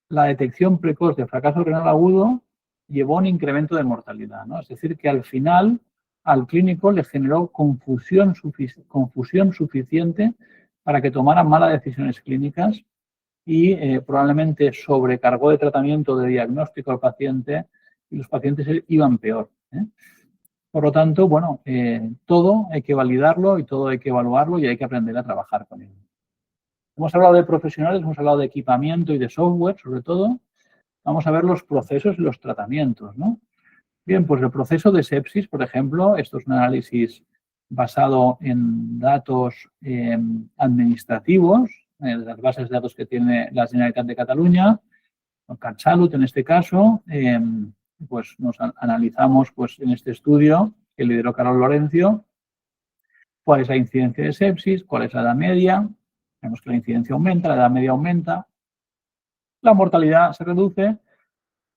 Speaker 2: la detección precoz de fracaso renal agudo llevó a un incremento de mortalidad, ¿no? Es decir, que al final al clínico le generó confusión suficiente para que tomara malas decisiones clínicas y probablemente sobrecargó de tratamiento de diagnóstico al paciente y los pacientes iban peor, ¿eh? Por lo tanto, bueno, todo hay que validarlo y todo hay que evaluarlo y hay que aprender a trabajar con ello. Hemos hablado de profesionales, hemos hablado de equipamiento y de software, sobre todo. Vamos a ver los procesos y los tratamientos, ¿no? Bien, pues el proceso de sepsis, por ejemplo, esto es un análisis basado en datos administrativos, de las bases de datos que tiene la Generalitat de Cataluña, con CatSalut en este caso, pues nos analizamos pues, en este estudio que lideró Carlos Lorenzo, cuál es la incidencia de sepsis, cuál es la edad media. Vemos que la incidencia aumenta, la edad media aumenta, la mortalidad se reduce,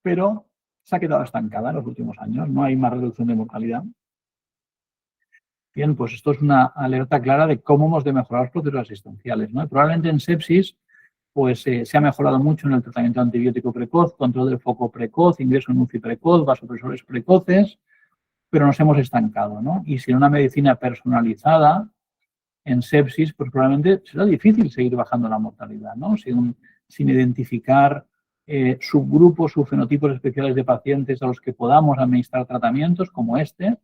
Speaker 2: pero se ha quedado estancada en los últimos años, no hay más reducción de mortalidad. Bien, pues esto es una alerta clara de cómo hemos de mejorar los procesos asistenciales, ¿no? Y probablemente en sepsis pues se ha mejorado mucho en el tratamiento antibiótico precoz, control del foco precoz, ingreso en UCI precoz, vasopresores precoces, pero nos hemos estancado, ¿no? Y sin una medicina personalizada en sepsis, pues probablemente será difícil seguir bajando la mortalidad, ¿no? Sin identificar subgrupos, subfenotipos especiales de pacientes a los que podamos administrar tratamientos como este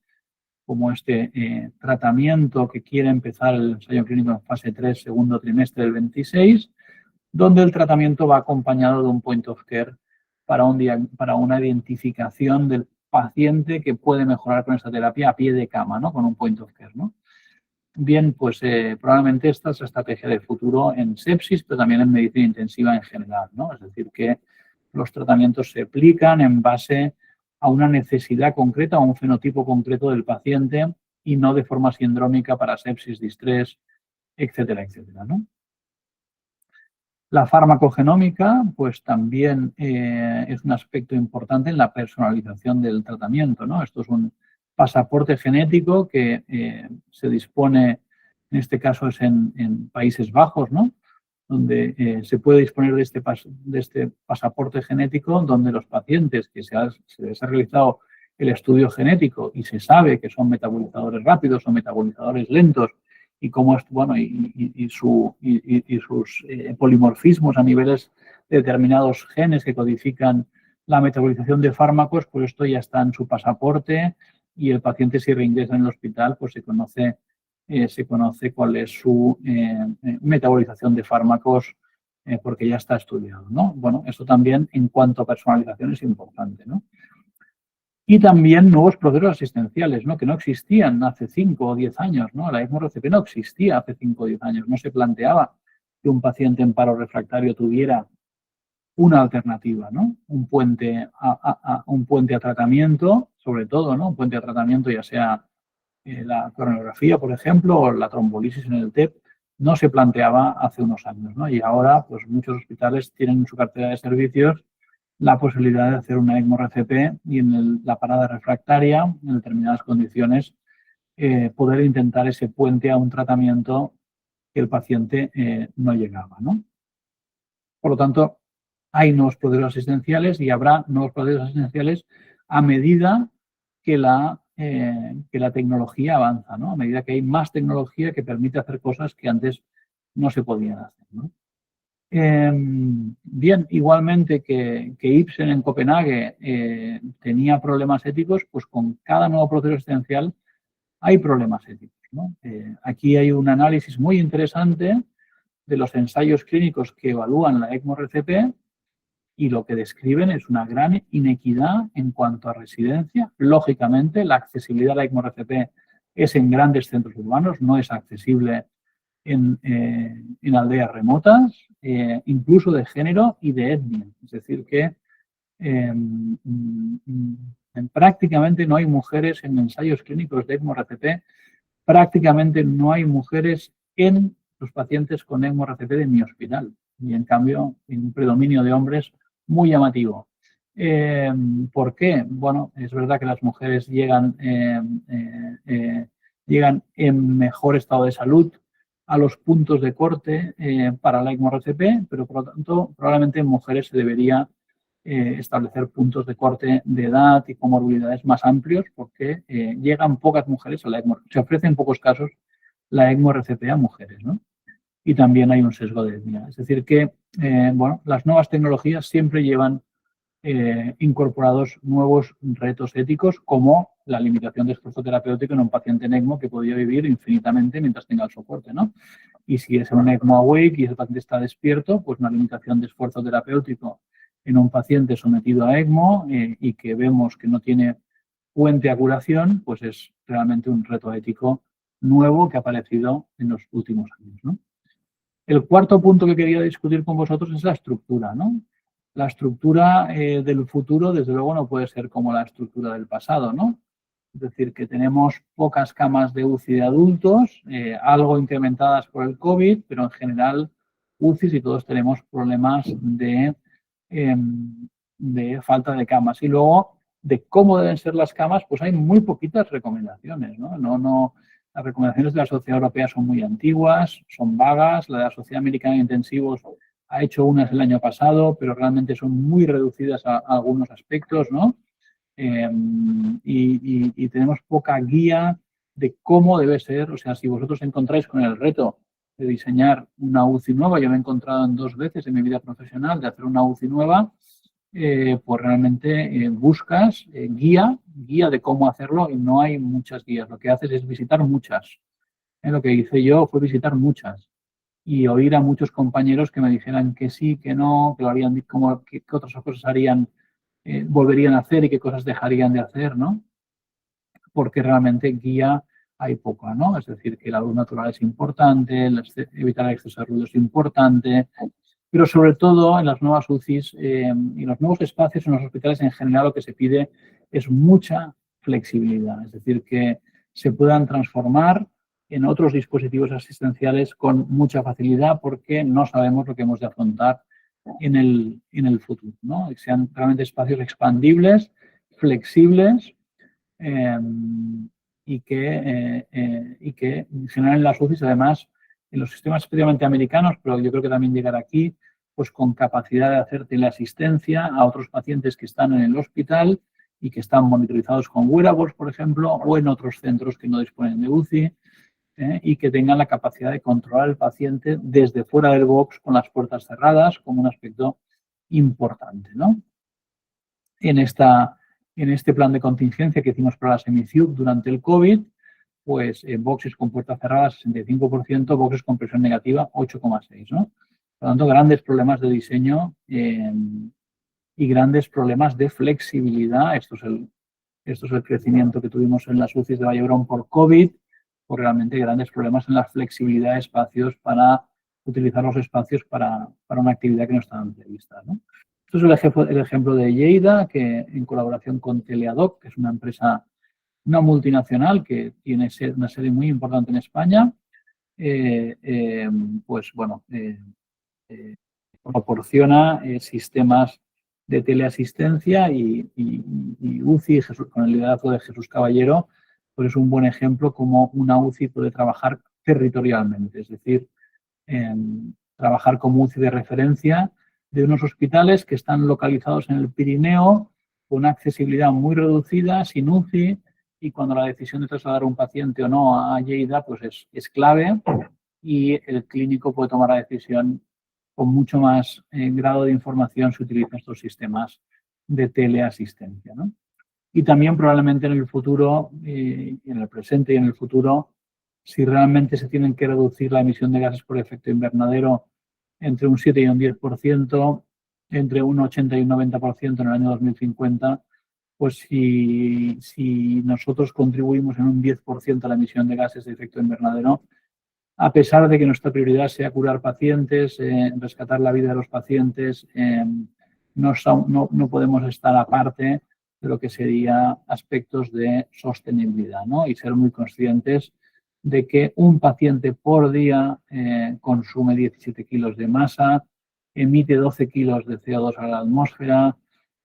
Speaker 2: tratamiento que quiere empezar el ensayo clínico en fase 3, segundo trimestre del 26, donde el tratamiento va acompañado de un point of care para una identificación del paciente que puede mejorar con esta terapia a pie de cama, ¿no? Con un point of care, ¿no? Bien, pues probablemente esta es la estrategia de futuro en sepsis, pero también en medicina intensiva en general, ¿no? Es decir, que los tratamientos se aplican en base a una necesidad concreta, a un fenotipo concreto del paciente y no de forma sindrómica para sepsis, distrés, etcétera, etcétera, ¿no? La farmacogenómica, pues también es un aspecto importante en la personalización del tratamiento, ¿no? Esto es un pasaporte genético que se dispone, en este caso es en Países Bajos, ¿no? Donde se puede disponer de este pasaporte genético donde los pacientes que se les ha realizado el estudio genético y se sabe que son metabolizadores rápidos o metabolizadores lentos y cómo es, bueno, y sus polimorfismos a niveles de determinados genes que codifican la metabolización de fármacos, pues esto ya está en su pasaporte y el paciente si reingresa en el hospital, pues se conoce cuál es su metabolización de fármacos porque ya está estudiado, ¿no? Bueno, esto también en cuanto a personalización es importante, ¿no? Y también nuevos procesos asistenciales, ¿no? Que no existían hace 5 o 10 años, ¿no? La ECMO-RCP no existía hace 5 o 10 años, no se planteaba que un paciente en paro refractario tuviera una alternativa, ¿no? Un puente a tratamiento, sobre todo, ¿no? Un puente a tratamiento, ya sea la coronografía, por ejemplo, o la trombolisis en el TEP, no se planteaba hace unos años, ¿no? Y ahora, pues muchos hospitales tienen en su cartera de servicios la posibilidad de hacer una ECMO-RCP y en la parada refractaria, en determinadas condiciones, poder intentar ese puente a un tratamiento que el paciente no llegaba, ¿no? Por lo tanto, hay nuevos procesos asistenciales y habrá nuevos procesos asistenciales a medida que la tecnología avanza, ¿no? A medida que hay más tecnología que permite hacer cosas que antes no se podían hacer, ¿no? Bien, igualmente que Ibsen en Copenhague tenía problemas éticos, pues con cada nuevo proceso asistencial hay problemas éticos, ¿no? Aquí hay un análisis muy interesante de los ensayos clínicos que evalúan la ECMO-RCP y lo que describen es una gran inequidad en cuanto a residencia. Lógicamente, la accesibilidad a la ECMO-RCP es en grandes centros urbanos, no es accesible en aldeas remotas, incluso de género y de etnia. Es decir, que prácticamente no hay mujeres en ensayos clínicos de ECMO-RCP, prácticamente no hay mujeres en los pacientes con ECMO-RCP de mi hospital. Y en cambio, en un predominio de hombres muy llamativo. ¿Por qué? Bueno, es verdad que las mujeres llegan en mejor estado de salud a los puntos de corte para la ECMO-RCP, pero por lo tanto, probablemente en mujeres se debería establecer puntos de corte de edad y comorbilidades más amplios porque llegan pocas mujeres a la ECMO. Se ofrece en pocos casos la ECMO-RCP a mujeres, ¿no? Y también hay un sesgo de etnia. Es decir que, bueno, las nuevas tecnologías siempre llevan incorporados nuevos retos éticos como la limitación de esfuerzo terapéutico en un paciente en ECMO que podría vivir infinitamente mientras tenga el soporte, ¿no? Y si es un ECMO awake y el paciente está despierto, pues una limitación de esfuerzo terapéutico en un paciente sometido a ECMO y que vemos que no tiene puente a curación, pues es realmente un reto ético nuevo que ha aparecido en los últimos años, ¿no? El cuarto punto que quería discutir con vosotros es la estructura, ¿no? La estructura del futuro, desde luego, no puede ser como la estructura del pasado, ¿no? Es decir, que tenemos pocas camas de UCI de adultos, algo incrementadas por el COVID, pero en general UCIs y todos tenemos problemas de falta de camas. Y luego, de cómo deben ser las camas, pues hay muy poquitas recomendaciones, ¿no? Las recomendaciones de la Sociedad Europea son muy antiguas, son vagas. La de la Sociedad Americana de Intensivos ha hecho unas el año pasado, pero realmente son muy reducidas a algunos aspectos, ¿no? Y tenemos poca guía de cómo debe ser. O sea, si vosotros encontráis con el reto de diseñar una UCI nueva, yo me he encontrado en 2 veces en mi vida profesional de hacer una UCI nueva, pues realmente buscas guía de cómo hacerlo y no hay muchas guías. Lo que haces es visitar muchas. Lo que hice yo fue visitar muchas y oír a muchos compañeros que me dijeran que sí, que no, que lo harían, qué otras cosas harían, volverían a hacer y qué cosas dejarían de hacer, ¿no? Porque realmente guía hay poca, ¿no? Es decir, que la luz natural es importante, evitar el exceso de ruido es importante, pero sobre todo en las nuevas UCIs y los nuevos espacios en los hospitales en general lo que se pide es mucha flexibilidad, es decir, que se puedan transformar en otros dispositivos asistenciales con mucha facilidad porque no sabemos lo que hemos de afrontar en el futuro, ¿no? Que sean realmente espacios expandibles, flexibles y que generen las UCIs además en los sistemas especialmente americanos, pero yo creo que también llegar aquí, pues con capacidad de hacer teleasistencia a otros pacientes que están en el hospital y que están monitorizados con wearables, por ejemplo, o en otros centros que no disponen de UCI y que tengan la capacidad de controlar al paciente desde fuera del box con las puertas cerradas como un aspecto importante, ¿no? En este plan de contingencia que hicimos para la SEMICIUB durante el COVID, pues boxes con puertas cerradas 65%, boxes con presión negativa 8,6%, ¿no? Por lo tanto, grandes problemas de diseño y grandes problemas de flexibilidad. Esto es el crecimiento que tuvimos en las UCIs de Vall d'Hebron por COVID, por realmente grandes problemas en la flexibilidad de espacios para utilizar los espacios para una actividad que no estaban previstas, ¿no? Esto es el ejemplo de Lleida, que en colaboración con Teleadoc, que es una empresa, una multinacional que tiene una sede muy importante en España, proporciona sistemas de teleasistencia y UCI con el liderazgo de Jesús Caballero, pues es un buen ejemplo como una UCI puede trabajar territorialmente, es decir, trabajar como UCI de referencia de unos hospitales que están localizados en el Pirineo con una accesibilidad muy reducida, sin UCI, y cuando la decisión de trasladar a un paciente o no a Lleida pues es clave y el clínico puede tomar la decisión con mucho más grado de información si utiliza estos sistemas de teleasistencia, ¿no? Y también probablemente en el futuro, en el presente y en el futuro, si realmente se tienen que reducir la emisión de gases por efecto invernadero entre un 7 y un 10%, entre un 80 y un 90% en el año 2050, pues si nosotros contribuimos en un 10% a la emisión de gases de efecto invernadero, a pesar de que nuestra prioridad sea curar pacientes, rescatar la vida de los pacientes, no podemos estar aparte de lo que serían aspectos de sostenibilidad, ¿no? Y ser muy conscientes de que un paciente por día consume 17 kilos de masa, emite 12 kilos de CO2 a la atmósfera.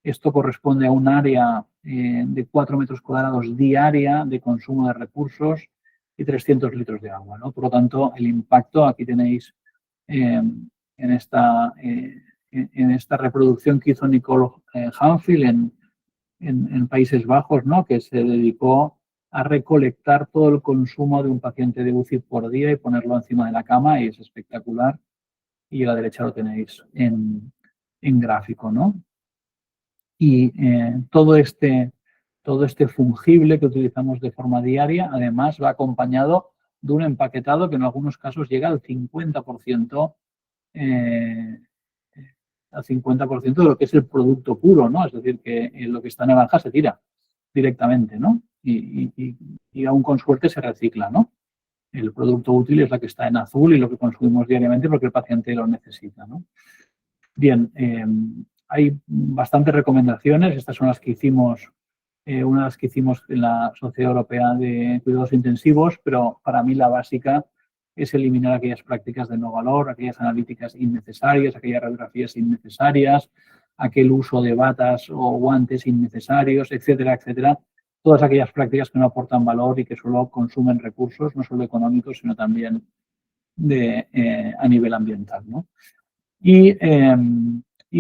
Speaker 2: Esto corresponde a un área de 4 metros cuadrados diaria de consumo de recursos y 300 litros de agua, ¿no? Por lo tanto, el impacto, aquí tenéis en esta reproducción que hizo Nicole Hanfield en Países Bajos, ¿no? Que se dedicó a recolectar todo el consumo de un paciente de UCI por día y ponerlo encima de la cama, y es espectacular. Y a la derecha lo tenéis en gráfico, ¿no? Y todo este fungible que utilizamos de forma diaria, además va acompañado de un empaquetado que en algunos casos llega al 50%, de lo que es el producto puro, ¿no? Es decir, que lo que está naranja se tira directamente, ¿no? Y aún con suerte se recicla, ¿no? El producto útil es la que está en azul y lo que consumimos diariamente porque el paciente lo necesita, ¿no? Bien, hay bastantes recomendaciones. Estas son las que hicimos, una de las que hicimos en la Sociedad Europea de Cuidados Intensivos, pero para mí la básica es eliminar aquellas prácticas de no valor, aquellas analíticas innecesarias, aquellas radiografías innecesarias, aquel uso de batas o guantes innecesarios, etcétera, etcétera. Todas aquellas prácticas que no aportan valor y que solo consumen recursos, no solo económicos, sino también a nivel ambiental, ¿no? Y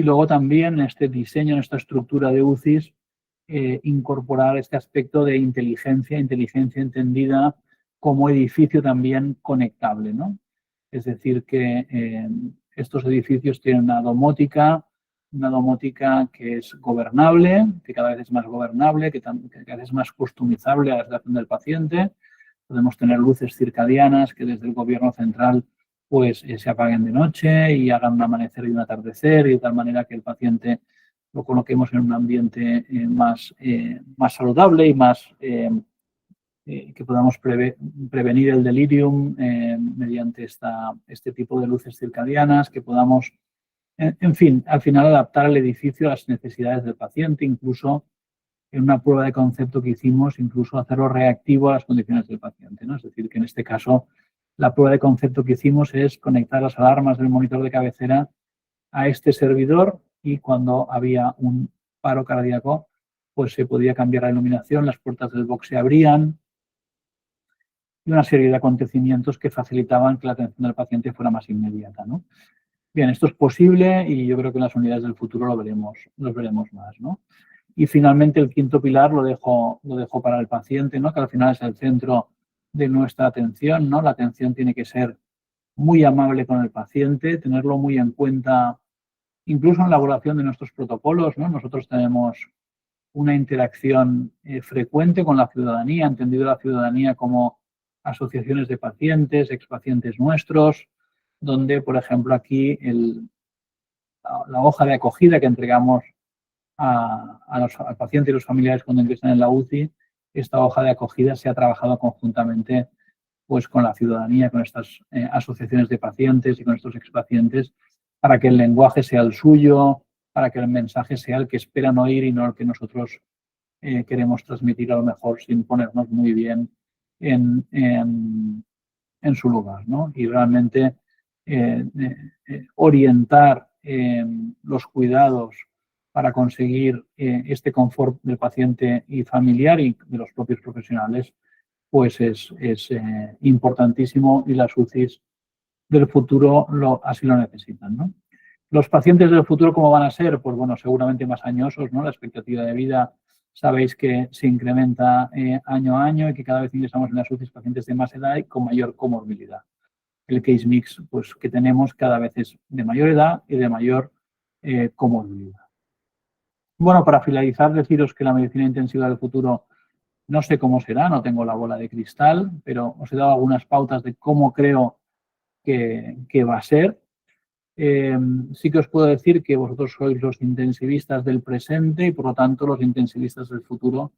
Speaker 2: luego también este diseño, en esta estructura de UCIs, incorporar este aspecto de inteligencia entendida como edificio también conectable, ¿no? Es decir, que estos edificios tienen una domótica que es gobernable, que cada vez es más gobernable, que cada vez es más customizable a la situación del paciente. Podemos tener luces circadianas que desde el gobierno central pues se apaguen de noche y hagan un amanecer y un atardecer, y de tal manera que el paciente lo coloquemos en un ambiente más saludable y más que podamos prevenir el delirium mediante este tipo de luces circadianas, que podamos, en fin, al final adaptar el edificio a las necesidades del paciente, incluso en una prueba de concepto que hicimos, incluso hacerlo reactivo a las condiciones del paciente, ¿no? Es decir, que en este caso la prueba de concepto que hicimos es conectar las alarmas del monitor de cabecera a este servidor, y cuando había un paro cardíaco, pues se podía cambiar la iluminación, las puertas del box se abrían y una serie de acontecimientos que facilitaban que la atención del paciente fuera más inmediata, ¿no? Bien, esto es posible y yo creo que en las unidades del futuro lo veremos más, ¿no? Y finalmente el quinto pilar lo dejo para el paciente, ¿no? Que al final es el centro de nuestra atención, ¿no? La atención tiene que ser muy amable con el paciente, tenerlo muy en cuenta, incluso en la elaboración de nuestros protocolos, ¿no? Nosotros tenemos una interacción frecuente con la ciudadanía, entendido la ciudadanía como asociaciones de pacientes, expacientes nuestros, donde, por ejemplo, aquí la hoja de acogida que entregamos al paciente y los familiares cuando ingresan en la UCI, esta hoja de acogida se ha trabajado conjuntamente pues con la ciudadanía, con estas asociaciones de pacientes y con estos expacientes, para que el lenguaje sea el suyo, para que el mensaje sea el que esperan oír y no el que nosotros queremos transmitir, a lo mejor sin ponernos muy bien en su lugar, ¿no? Y realmente orientar los cuidados para conseguir este confort del paciente y familiar y de los propios profesionales, pues es importantísimo, y las UCIs del futuro así lo necesitan, ¿no? Los pacientes del futuro, ¿cómo van a ser? Pues bueno, seguramente más añosos, ¿no? La expectativa de vida, sabéis que se incrementa año a año y que cada vez ingresamos en las UCIs pacientes de más edad y con mayor comorbilidad. El case mix, pues, que tenemos cada vez es de mayor edad y de mayor comorbilidad. Bueno, para finalizar, deciros que la medicina intensiva del futuro no sé cómo será, no tengo la bola de cristal, pero os he dado algunas pautas de cómo creo que va a ser. Sí que os puedo decir que vosotros sois los intensivistas del presente y, por lo tanto, los intensivistas del futuro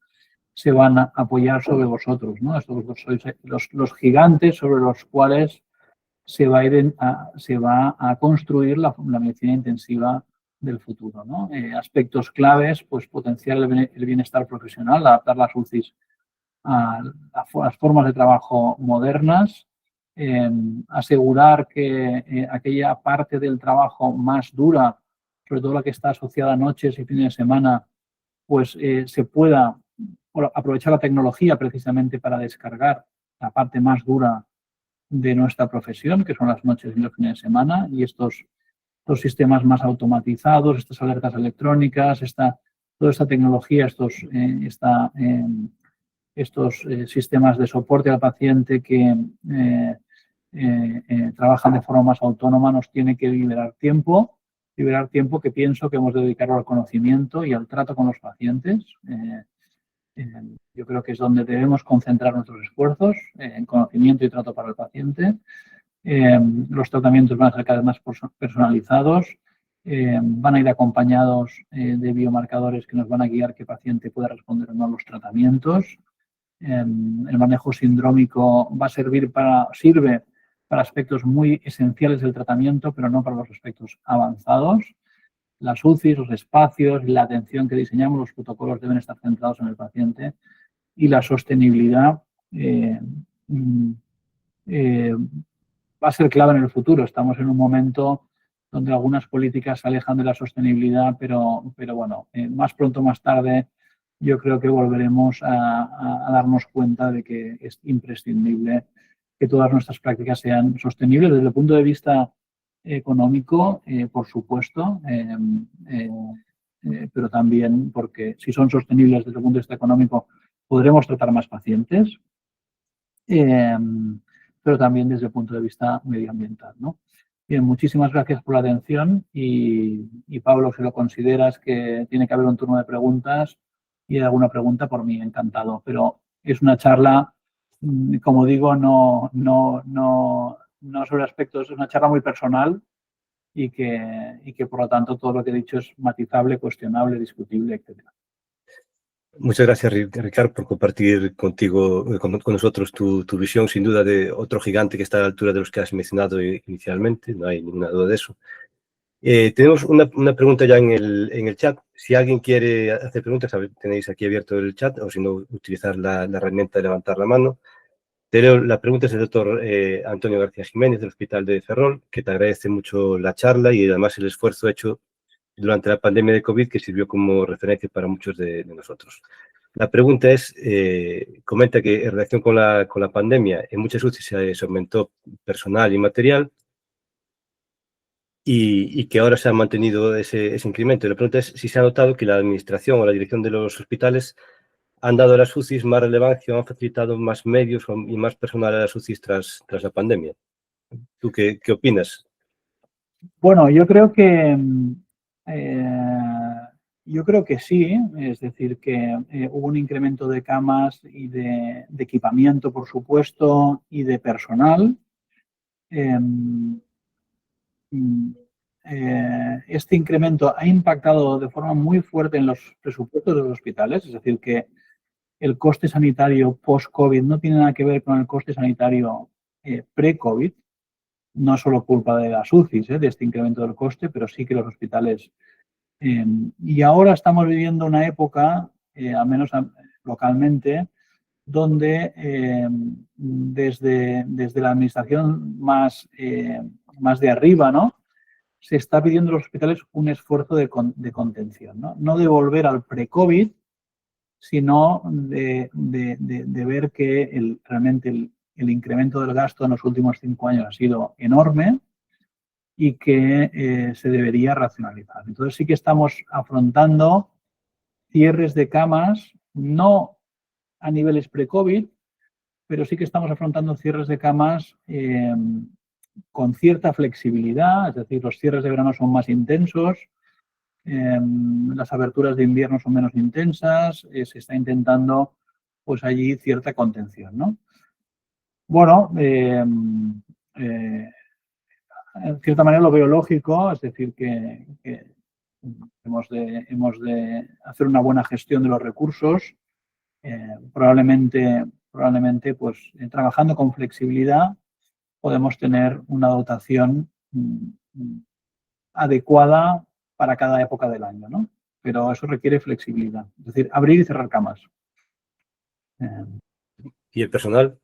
Speaker 2: se van a apoyar sobre vosotros, ¿no? Vosotros sois los gigantes sobre los cuales se va a construir la medicina intensiva del futuro, ¿no? Aspectos claves, pues potenciar el bienestar profesional, adaptar las UCIs a las formas de trabajo modernas, asegurar que aquella parte del trabajo más dura, sobre todo la que está asociada a noches y fines de semana, pues se pueda aprovechar la tecnología precisamente para descargar la parte más dura de nuestra profesión, que son las noches y los fines de semana, y estos sistemas más automatizados, estas alertas electrónicas, toda esta tecnología, estos sistemas de soporte al paciente que trabajan de forma más autónoma, nos tiene que liberar tiempo que pienso que hemos de dedicarlo al conocimiento y al trato con los pacientes. Yo creo que es donde debemos concentrar nuestros esfuerzos, en conocimiento y trato para el paciente. Los tratamientos van a ser cada vez más personalizados, van a ir acompañados de biomarcadores que nos van a guiar qué paciente pueda responder o no a los tratamientos. El manejo sindrómico sirve para aspectos muy esenciales del tratamiento, pero no para los aspectos avanzados. Las UCIs, los espacios, la atención que diseñamos, los protocolos deben estar centrados en el paciente, y la sostenibilidad va a ser clave en el futuro. Estamos en un momento donde algunas políticas se alejan de la sostenibilidad, pero bueno, más pronto o más tarde yo creo que volveremos a darnos cuenta de que es imprescindible que todas nuestras prácticas sean sostenibles desde el punto de vista económico, por supuesto, pero también porque si son sostenibles desde el punto de vista económico podremos tratar más pacientes, pero también desde el punto de vista medioambiental, ¿no? Bien, muchísimas gracias por la atención y Pablo, si lo consideras que tiene que haber un turno de preguntas y hay alguna pregunta, por mí encantado, pero es una charla, como digo, no sobre aspectos, es una charla muy personal y que por lo tanto todo lo que he dicho es matizable, cuestionable, discutible, etcétera.
Speaker 1: Muchas gracias, Ricardo, por compartir con nosotros tu visión, sin duda, de otro gigante que está a la altura de los que has mencionado inicialmente, no hay ninguna duda de eso. Tenemos una pregunta ya en el chat. Si alguien quiere hacer preguntas, tenéis aquí abierto el chat, o si no, utilizar la herramienta de levantar la mano. La pregunta es del doctor Antonio García Jiménez, del Hospital de Ferrol, que te agradece mucho la charla y además el esfuerzo hecho durante la pandemia de COVID, que sirvió como referencia para muchos de nosotros. La pregunta es, comenta que en relación con la pandemia, en muchas UCI se aumentó personal y material, y que ahora se ha mantenido ese incremento. La pregunta es si se ha notado que la administración o la dirección de los hospitales han dado a las UCIs más relevancia, han facilitado más medios y más personal a las UCIs tras la pandemia. ¿Tú qué opinas?
Speaker 2: Bueno, yo creo que sí, es decir, que hubo un incremento de camas y de equipamiento, por supuesto, y de personal. Este incremento ha impactado de forma muy fuerte en los presupuestos de los hospitales, es decir, que el coste sanitario post-COVID no tiene nada que ver con el coste sanitario pre-COVID. No es solo culpa de las UCIs, de este incremento del coste, pero sí que los hospitales. Y ahora estamos viviendo una época, al menos localmente, donde desde la administración más de arriba, ¿no?, se está pidiendo a los hospitales un esfuerzo de contención, ¿no? De volver al pre-COVID, sino de ver que realmente el incremento del gasto en los últimos 5 años ha sido enorme y que se debería racionalizar. Entonces sí que estamos afrontando cierres de camas, no a niveles pre-COVID, pero sí que estamos afrontando cierres de camas con cierta flexibilidad, es decir, los cierres de verano son más intensos, las aberturas de invierno son menos intensas, se está intentando pues allí cierta contención, ¿no? Bueno, en cierta manera lo veo lógico, es decir, que hemos de hacer una buena gestión de los recursos, probablemente pues trabajando con flexibilidad podemos tener una dotación adecuada para cada época del año, ¿no? Pero eso requiere flexibilidad, es decir, abrir y cerrar camas.
Speaker 1: Y el personal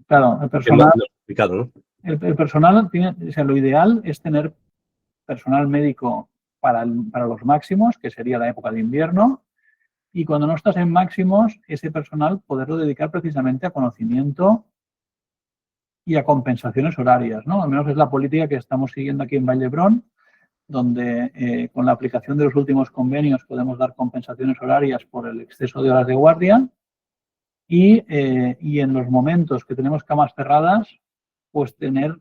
Speaker 2: Claro, el personal...
Speaker 1: Es más complicado, ¿no?
Speaker 2: El personal tiene, o sea, lo ideal es tener personal médico para los máximos, que sería la época de invierno, y cuando no estás en máximos, ese personal poderlo dedicar precisamente a conocimiento y a compensaciones horarias, ¿no? Al menos es la política que estamos siguiendo aquí en Vall d'Hebron, donde con la aplicación de los últimos convenios podemos dar compensaciones horarias por el exceso de horas de guardia y en los momentos que tenemos camas cerradas, pues tener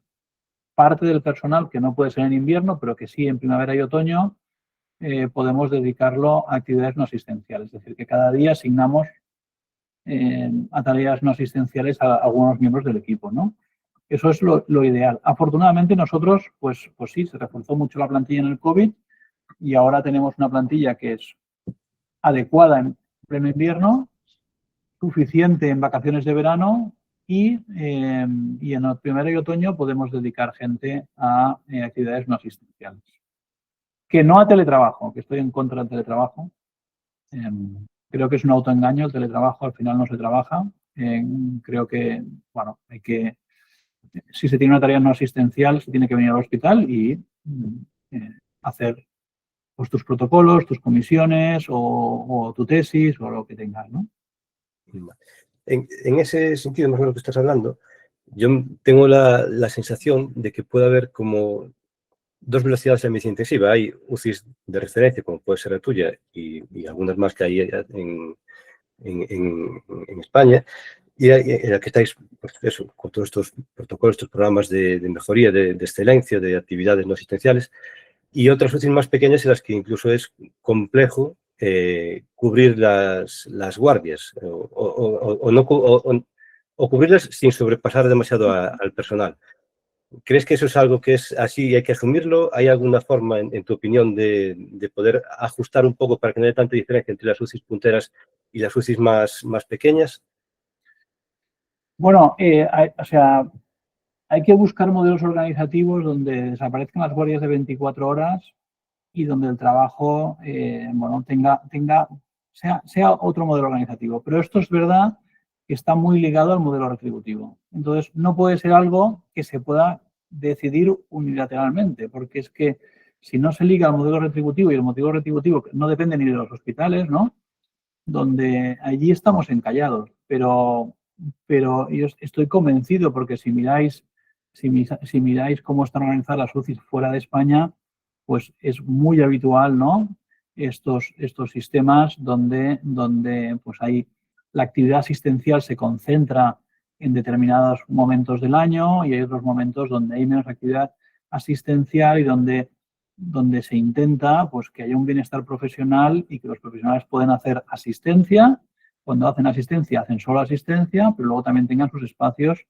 Speaker 2: parte del personal que no puede ser en invierno, pero que sí en primavera y otoño, podemos dedicarlo a actividades no asistenciales. Es decir, que cada día asignamos a tareas no asistenciales a algunos miembros del equipo, ¿no? Eso es lo ideal. Afortunadamente nosotros, pues sí, se reforzó mucho la plantilla en el COVID y ahora tenemos una plantilla que es adecuada en pleno invierno, suficiente en vacaciones de verano y en el primavera y otoño podemos dedicar gente a actividades no asistenciales. Que no a teletrabajo, que estoy en contra del teletrabajo. Creo que es un autoengaño el teletrabajo, al final no se trabaja. Creo que, bueno, si se tiene una tarea no asistencial, se tiene que venir al hospital y hacer pues, tus protocolos, tus comisiones o tu tesis o lo que tengas, ¿no?
Speaker 1: En ese sentido, más o menos lo que estás hablando, yo tengo la sensación de que puede haber como dos velocidades en medicina intensiva. Hay UCIs de referencia, como puede ser la tuya, y algunas más que hay en España, y en la que estáis, pues eso, con todos estos protocolos, estos programas de mejoría, de excelencia, de actividades no asistenciales, y otras UCIs más pequeñas en las que incluso es complejo cubrir las guardias o cubrirlas sin sobrepasar demasiado al personal. ¿Crees que eso es algo que es así y hay que asumirlo? ¿Hay alguna forma, en tu opinión, de poder ajustar un poco para que no haya tanta diferencia entre las UCIs punteras y las UCIs más pequeñas?
Speaker 2: Bueno, o sea, hay que buscar modelos organizativos donde desaparezcan las guardias de 24 horas y donde el trabajo, bueno, sea otro modelo organizativo. Pero esto es verdad que está muy ligado al modelo retributivo. Entonces, no puede ser algo que se pueda decidir unilateralmente, porque es que si no se liga al modelo retributivo y el motivo retributivo no depende ni de los hospitales, ¿no? Donde allí estamos encallados. Pero yo estoy convencido porque si miráis cómo están organizadas las UCIs fuera de España, pues es muy habitual, ¿no? Estos sistemas donde pues hay la actividad asistencial se concentra en determinados momentos del año y hay otros momentos donde hay menos actividad asistencial y donde se intenta pues que haya un bienestar profesional y que los profesionales pueden hacer asistencia. Cuando hacen asistencia, hacen solo asistencia, pero luego también tengan sus espacios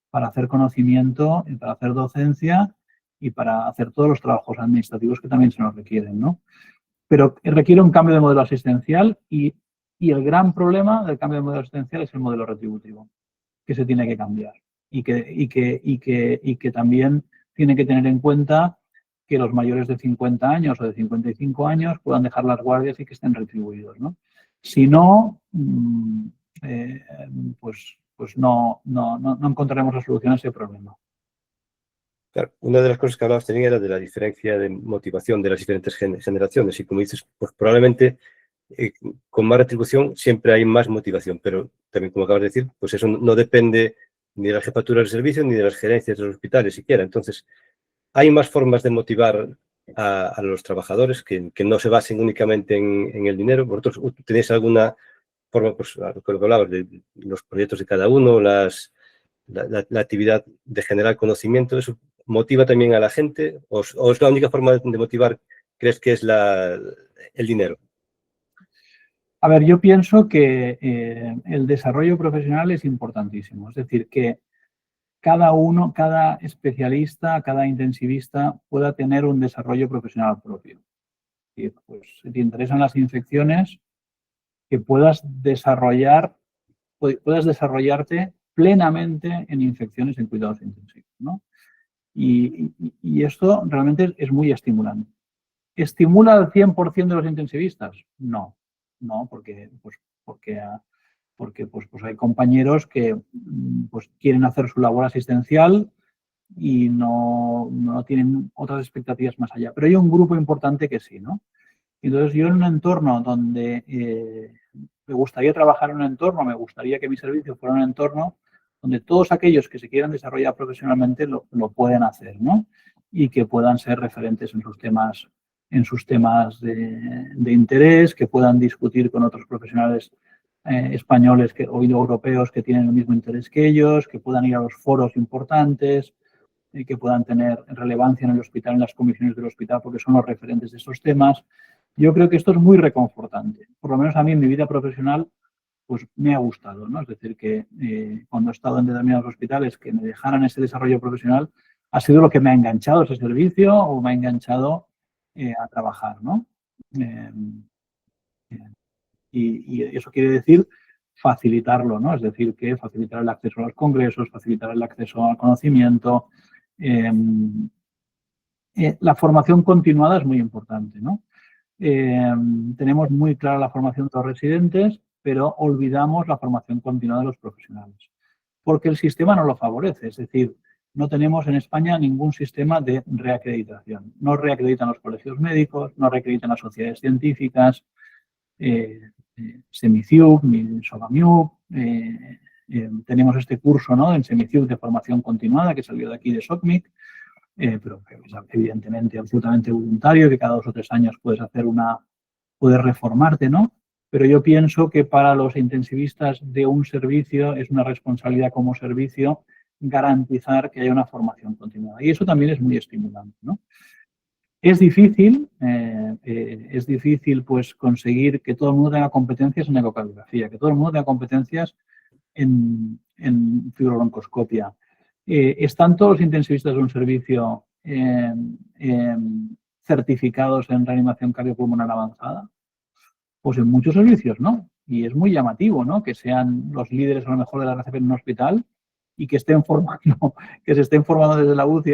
Speaker 2: para hacer conocimiento, para hacer docencia y para hacer todos los trabajos administrativos que también se nos requieren, ¿no? Pero requiere un cambio de modelo asistencial y Y el gran problema del cambio de modelo asistencial es el modelo retributivo, que se tiene que cambiar y que también tiene que tener en cuenta que los mayores de 50 años o de 55 años puedan dejar las guardias y que estén retribuidos, ¿no? Si no, pues no encontraremos la solución a ese problema.
Speaker 1: Claro, una de las cosas que hablabas también era de la diferencia de motivación de las diferentes generaciones y como dices, pues probablemente con más retribución siempre hay más motivación, pero también como acabas de decir, pues eso no depende ni de la jefatura del servicio ni de las gerencias de los hospitales siquiera. Entonces, hay más formas de motivar a los trabajadores que no se basen únicamente en el dinero. ¿Vosotros tenéis alguna forma, pues, lo que hablabas de los proyectos de cada uno, la actividad de generar conocimiento? ¿Eso motiva también a la gente? ¿O es la única forma de motivar, crees que es el dinero?
Speaker 2: A ver, yo pienso que el desarrollo profesional es importantísimo. Es decir, que cada especialista, cada intensivista pueda tener un desarrollo profesional propio. Y, pues, si te interesan las infecciones, que puedas desarrollarte plenamente en infecciones en cuidados intensivos, ¿no? Y esto realmente es muy estimulante. ¿Estimula al 100% de los intensivistas? No, porque hay compañeros que pues, quieren hacer su labor asistencial y no tienen otras expectativas más allá. Pero hay un grupo importante que sí, ¿no? Entonces, yo en un entorno donde me gustaría trabajar en un entorno, me gustaría que mi servicio fuera un entorno donde todos aquellos que se quieran desarrollar profesionalmente lo pueden hacer, ¿no? Y que puedan ser referentes en sus temas de interés, que puedan discutir con otros profesionales españoles o europeos que tienen el mismo interés que ellos, que puedan ir a los foros importantes, que puedan tener relevancia en el hospital, en las comisiones del hospital, porque son los referentes de estos temas. Yo creo que esto es muy reconfortante. Por lo menos a mí en mi vida profesional pues me ha gustado, ¿no? Es decir, que cuando he estado en determinados hospitales que me dejaran ese desarrollo profesional ha sido lo que me ha enganchado a ese servicio o me ha enganchado a trabajar, ¿no? Y eso quiere decir facilitarlo, ¿no? Es decir, que facilitar el acceso a los congresos, facilitar el acceso al conocimiento. La formación continuada es muy importante, ¿no? Tenemos muy clara la formación de los residentes, pero olvidamos la formación continuada de los profesionales, porque el sistema no lo favorece. Es decir, no tenemos en España ningún sistema de reacreditación. No reacreditan los colegios médicos, no reacreditan las sociedades científicas, SEMICIUC, ni SOGAMIUC. Tenemos este curso, ¿no?, en SEMICIUC de formación continuada que salió de aquí de SOCMIC, pero que es evidentemente absolutamente voluntario, que cada 2 o 3 años puedes reformarte, ¿no? Pero yo pienso que para los intensivistas de un servicio es una responsabilidad como servicio garantizar que haya una formación continuada. Y eso también es muy estimulante, ¿no? Es difícil pues conseguir que todo el mundo tenga competencias en ecocardiografía, que todo el mundo tenga competencias en fibrobroncoscopia. ¿Están todos los intensivistas de un servicio certificados en reanimación cardiopulmonar avanzada? Pues en muchos servicios no. Y es muy llamativo, ¿no?, que sean los líderes a lo mejor de la RCP en un hospital y que se estén formando desde la UCI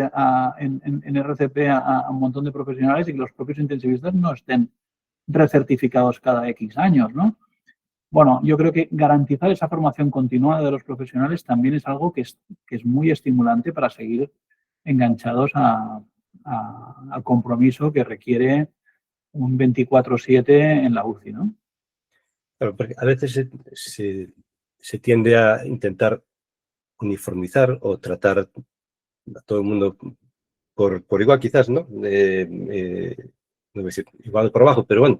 Speaker 2: en RCP a un montón de profesionales y que los propios intensivistas no estén recertificados cada X años, ¿no? Bueno, yo creo que garantizar esa formación continuada de los profesionales también es algo que es muy estimulante para seguir enganchados al compromiso que requiere un 24/7 en la UCI, ¿no?
Speaker 1: Claro, porque a veces se tiende a intentar uniformizar o tratar a todo el mundo por igual, quizás, ¿no? No voy a decir igual por abajo, pero bueno,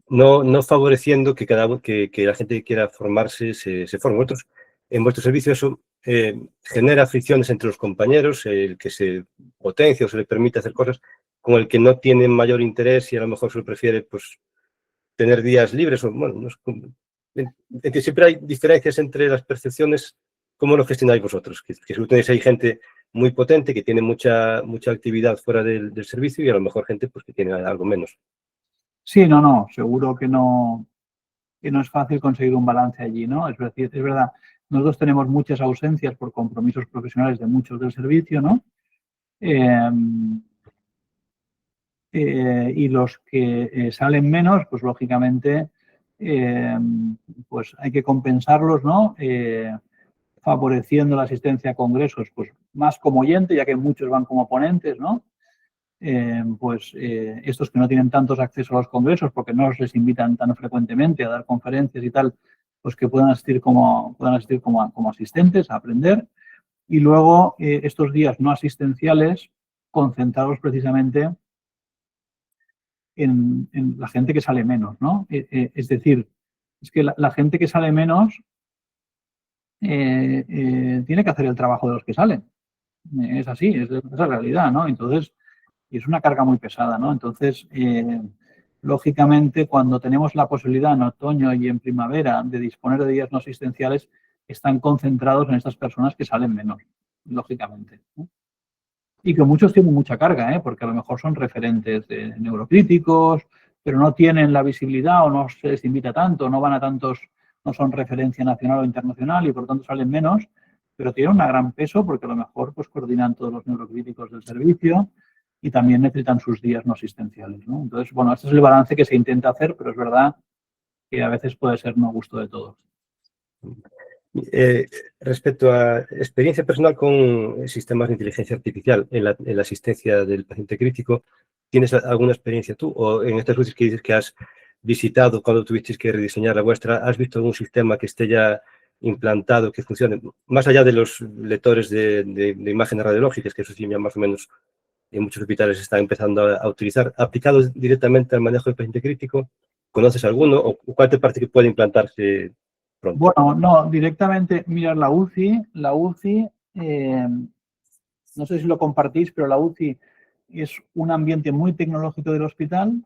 Speaker 1: no favoreciendo que la gente que quiera formarse se forme. En vuestro servicio eso genera fricciones entre los compañeros, el que se potencia o se le permite hacer cosas con el que no tiene mayor interés y a lo mejor se prefiere, pues, tener días libres. O, bueno, no es, en que siempre hay diferencias entre las percepciones. ¿Cómo lo gestionáis vosotros? Que seguro tenéis ahí gente muy potente que tiene mucha actividad fuera del servicio y a lo mejor gente pues, que tiene algo menos.
Speaker 2: Sí, seguro que no que no es fácil conseguir un balance allí, ¿no? Es decir, es verdad, nosotros tenemos muchas ausencias por compromisos profesionales de muchos del servicio, ¿no? Y los que salen menos, pues lógicamente, pues hay que compensarlos, ¿no? Favoreciendo la asistencia a congresos, pues más como oyente, ya que muchos van como ponentes, ¿no? Estos que no tienen tantos accesos a los congresos porque no les invitan tan frecuentemente a dar conferencias y tal, pues que puedan asistir como asistentes a aprender. Y luego estos días no asistenciales concentrados precisamente en la gente que sale menos, ¿no? Es decir, es que la gente que sale menos tiene que hacer el trabajo de los que salen. Es así, es la realidad, ¿no? Entonces, y es una carga muy pesada, ¿no? Entonces, lógicamente, cuando tenemos la posibilidad en otoño y en primavera de disponer de días no asistenciales, están concentrados en estas personas que salen menos, lógicamente, ¿no? Y que muchos tienen mucha carga, porque a lo mejor son referentes de neurocríticos, pero no tienen la visibilidad o no se les invita tanto, no van a tantos, no son referencia nacional o internacional y por lo tanto salen menos, pero tienen un gran peso porque a lo mejor pues coordinan todos los neurocríticos del servicio y también necesitan sus días no asistenciales, ¿no? Entonces, bueno, este es el balance que se intenta hacer, pero es verdad que a veces puede ser no gusto de todos.
Speaker 1: Respecto a experiencia personal con sistemas de inteligencia artificial en la asistencia del paciente crítico, ¿tienes alguna experiencia tú? O en estas veces que dices que has visitado cuando tuvisteis que rediseñar la vuestra, ¿has visto algún sistema que esté ya implantado, que funcione? Más allá de los lectores de imágenes radiológicas, que eso sí ya más o menos en muchos hospitales se está empezando a utilizar, aplicados directamente al manejo del paciente crítico, ¿conoces alguno? ¿O cuál te parece que puede implantarse pronto?
Speaker 2: Bueno, no, directamente, mirar la UCI, no sé si lo compartís, pero la UCI es un ambiente muy tecnológico del hospital,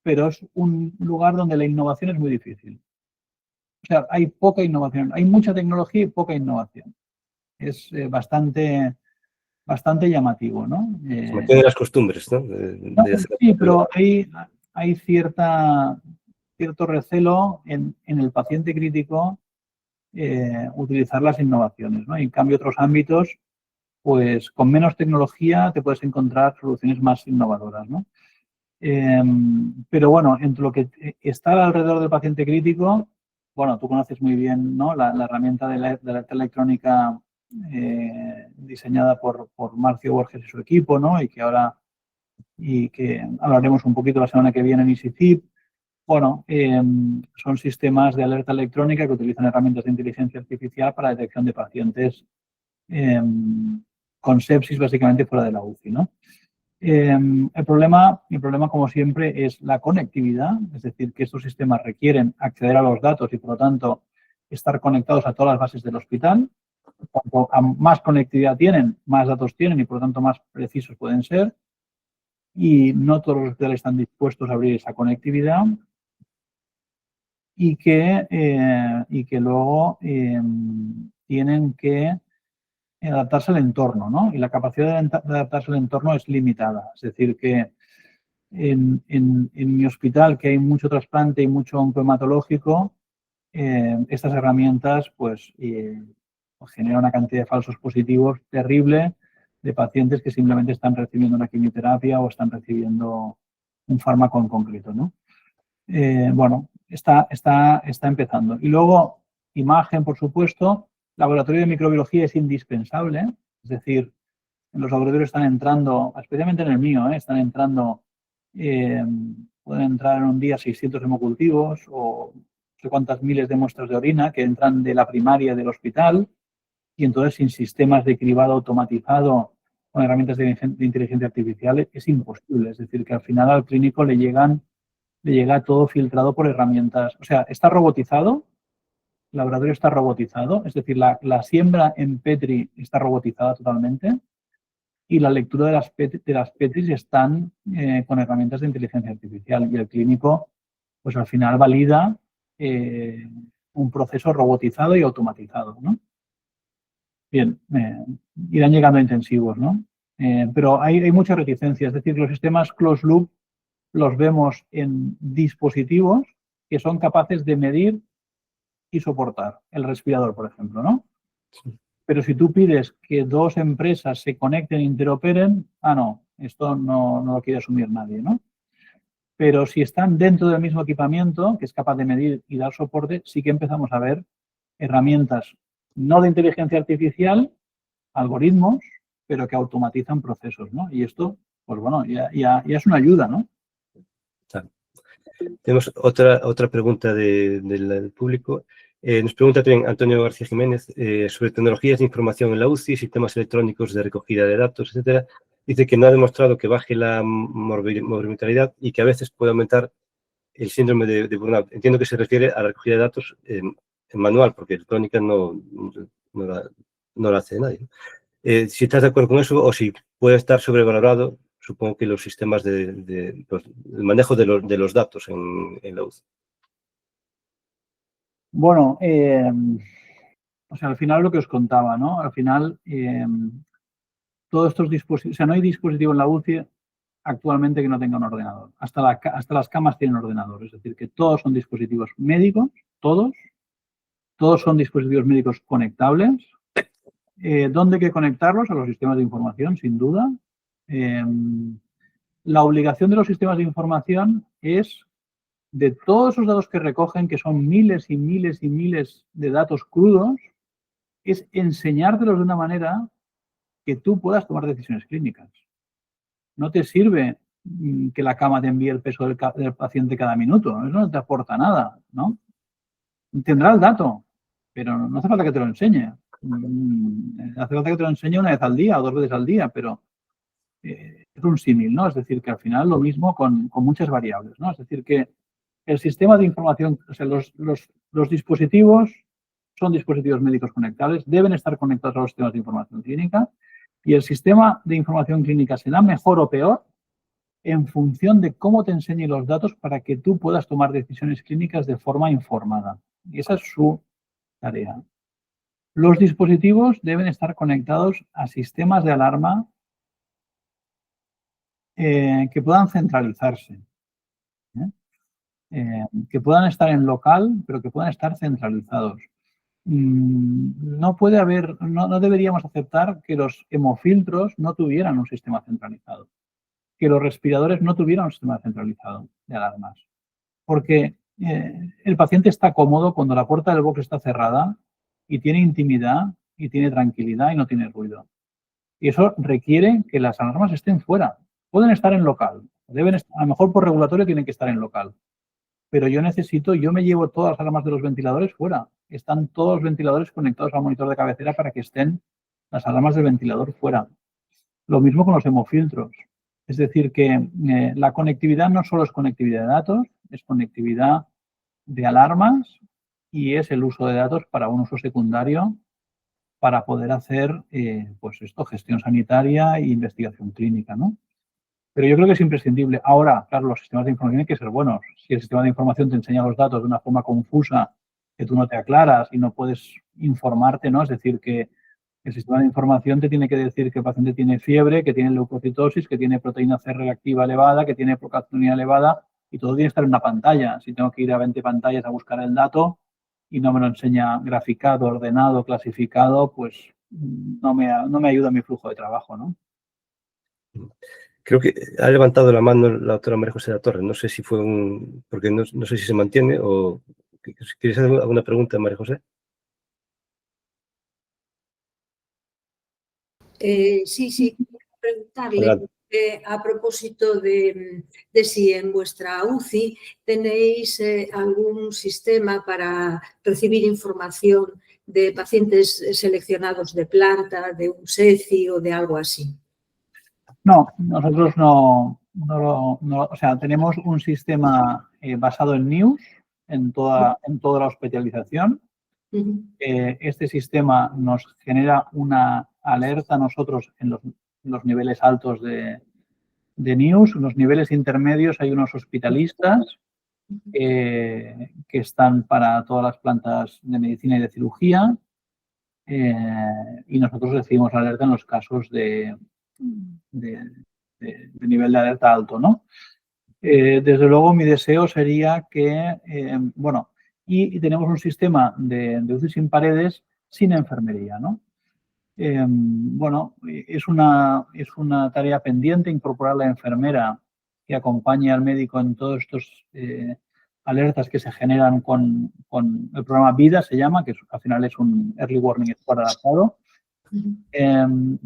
Speaker 2: pero es un lugar donde la innovación es muy difícil. O sea, hay poca innovación, hay mucha tecnología y poca innovación. Es bastante llamativo, ¿no?
Speaker 1: Se mantienen las costumbres, ¿no?
Speaker 2: Sí, pero hay cierto recelo en el paciente crítico utilizar las innovaciones, ¿no? En cambio, otros ámbitos, pues con menos tecnología te puedes encontrar soluciones más innovadoras, ¿no? Pero bueno, entre lo que está alrededor del paciente crítico, bueno, tú conoces muy bien, ¿no? La herramienta de la electrónica diseñada por Marcio Borges y su equipo, ¿no? Y que hablaremos un poquito la semana que viene en ISICIP. Bueno, son sistemas de alerta electrónica que utilizan herramientas de inteligencia artificial para la detección de pacientes con sepsis, básicamente fuera de la UCI, ¿no? El problema, como siempre, es la conectividad, es decir, que estos sistemas requieren acceder a los datos y, por lo tanto, estar conectados a todas las bases del hospital. Cuanto más conectividad tienen, más datos tienen y, por lo tanto, más precisos pueden ser. Y no todos los hospitales están dispuestos a abrir esa conectividad y que luego tienen que adaptarse al entorno, ¿no? Y la capacidad de adaptarse al entorno es limitada. Es decir, que en mi hospital, que hay mucho trasplante y mucho oncohematológico, estas herramientas pues generan una cantidad de falsos positivos terrible de pacientes que simplemente están recibiendo una quimioterapia o están recibiendo un fármaco en concreto, ¿no? Bueno, está empezando. Y luego, imagen, por supuesto. Laboratorio de microbiología es indispensable, es decir, en los laboratorios están entrando, especialmente en el mío, están entrando, pueden entrar en un día 600 hemocultivos o no sé cuántas miles de muestras de orina que entran de la primaria del hospital y entonces sin sistemas de cribado automatizado con herramientas de inteligencia artificial es imposible. Es decir, que al final al clínico le llega todo filtrado por herramientas. O sea, está robotizado. El laboratorio está robotizado, es decir, la siembra en Petri está robotizada totalmente y la lectura de las Petris están con herramientas de inteligencia artificial y el clínico, pues al final valida un proceso robotizado y automatizado, ¿no? Bien, irán llegando a intensivos, ¿no? Pero hay mucha reticencia, es decir, los sistemas closed loop los vemos en dispositivos que son capaces de medir y soportar. El respirador, por ejemplo, ¿no?
Speaker 1: Sí.
Speaker 2: Pero si tú pides que dos empresas se conecten e interoperen, no, esto no lo quiere asumir nadie, ¿no? Pero si están dentro del mismo equipamiento, que es capaz de medir y dar soporte, sí que empezamos a ver herramientas no de inteligencia artificial, algoritmos, pero que automatizan procesos, ¿no? Y esto, pues bueno, ya es una ayuda, ¿no?
Speaker 1: Tenemos otra pregunta del público. Nos pregunta también Antonio García Jiménez sobre tecnologías de información en la UCI, sistemas electrónicos de recogida de datos, etcétera. Dice que no ha demostrado que baje la mortalidad y que a veces puede aumentar el síndrome de burnout. Entiendo que se refiere a la recogida de datos en manual, porque electrónica no la hace nadie, ¿no? Si estás de acuerdo con eso o si puede estar sobrevalorado, supongo que los sistemas el manejo de los datos en la UCI.
Speaker 2: Bueno, o sea, al final lo que os contaba, ¿no? Al final, todos estos dispositivos, o sea, no hay dispositivo en la UCI actualmente que no tenga un ordenador. Hasta las camas tienen ordenador, es decir, que todos son dispositivos médicos, todos son dispositivos médicos conectables. ¿Dónde hay que conectarlos? A los sistemas de información, sin duda. La obligación de los sistemas de información es, de todos esos datos que recogen, que son miles y miles y miles de datos crudos, es enseñártelos de una manera que tú puedas tomar decisiones clínicas. No te sirve que la cama te envíe el peso del paciente cada minuto. Eso no te aporta nada, ¿no? Tendrá el dato, pero no hace falta que te lo enseñe. Hace falta que te lo enseñe una vez al día o 2 veces al día, pero es un símil, ¿no? Es decir, que al final lo mismo con muchas variables, ¿no? Es decir, que el sistema de información, o sea, los dispositivos son dispositivos médicos conectables, deben estar conectados a los sistemas de información clínica y el sistema de información clínica será mejor o peor en función de cómo te enseñe los datos para que tú puedas tomar decisiones clínicas de forma informada. Y esa es su tarea. Los dispositivos deben estar conectados a sistemas de alarma que puedan centralizarse, que puedan estar en local, pero que puedan estar centralizados. No deberíamos aceptar que los hemofiltros no tuvieran un sistema centralizado, que los respiradores no tuvieran un sistema centralizado de alarmas, porque el paciente está cómodo cuando la puerta del box está cerrada y tiene intimidad y tiene tranquilidad y no tiene ruido. Y eso requiere que las alarmas estén fuera. Pueden estar en local, a lo mejor por regulatorio tienen que estar en local, pero yo me llevo todas las alarmas de los ventiladores fuera. Están todos los ventiladores conectados al monitor de cabecera para que estén las alarmas del ventilador fuera. Lo mismo con los hemofiltros. Es decir, que la conectividad no solo es conectividad de datos, es conectividad de alarmas y es el uso de datos para un uso secundario para poder hacer, gestión sanitaria e investigación clínica, ¿no? Pero yo creo que es imprescindible. Ahora, claro, los sistemas de información hay que ser buenos. Si el sistema de información te enseña los datos de una forma confusa, que tú no te aclaras y no puedes informarte, ¿no? Es decir, que el sistema de información te tiene que decir que el paciente tiene fiebre, que tiene leucocitosis, que tiene proteína C reactiva elevada, que tiene procalcitonina elevada y todo tiene que estar en una pantalla. Si tengo que ir a 20 pantallas a buscar el dato y no me lo enseña graficado, ordenado, clasificado, pues no me ayuda a mi flujo de trabajo, ¿no?
Speaker 1: Creo que ha levantado la mano la doctora María José de la Torre. No sé si fue porque no sé si se mantiene o... ¿Quieres hacer alguna pregunta, María José?
Speaker 3: Sí. Preguntarle a propósito de si en vuestra UCI tenéis algún sistema para recibir información de pacientes seleccionados de planta, de un SECI o de algo así.
Speaker 2: No, nosotros no, o sea, tenemos un sistema basado en News en toda la hospitalización. Este sistema nos genera una alerta a nosotros en los niveles altos de News. En los niveles intermedios hay unos hospitalistas que están para todas las plantas de medicina y de cirugía y nosotros recibimos la alerta en los casos de nivel de alerta alto, ¿no? Desde luego, mi deseo sería que, bueno, y tenemos un sistema de UCI sin paredes sin enfermería, ¿no? Bueno, es una tarea pendiente incorporar la enfermera que acompañe al médico en todos estos alertas que se generan con el programa VIDA, se llama, que al final es un Early Warning Squad adaptado.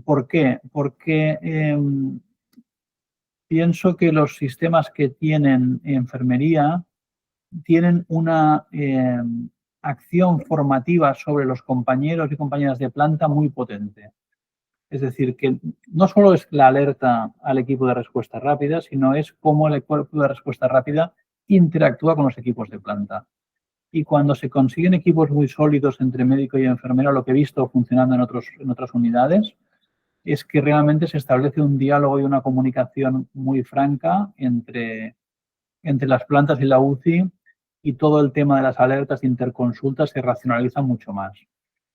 Speaker 2: ¿Por qué? Porque pienso que los sistemas que tienen enfermería tienen una acción formativa sobre los compañeros y compañeras de planta muy potente. Es decir, que no solo es la alerta al equipo de respuesta rápida, sino es cómo el equipo de respuesta rápida interactúa con los equipos de planta. Y cuando se consiguen equipos muy sólidos entre médico y enfermero, lo que he visto funcionando en otras unidades, es que realmente se establece un diálogo y una comunicación muy franca entre las plantas y la UCI, y todo el tema de las alertas de interconsultas se racionaliza mucho más.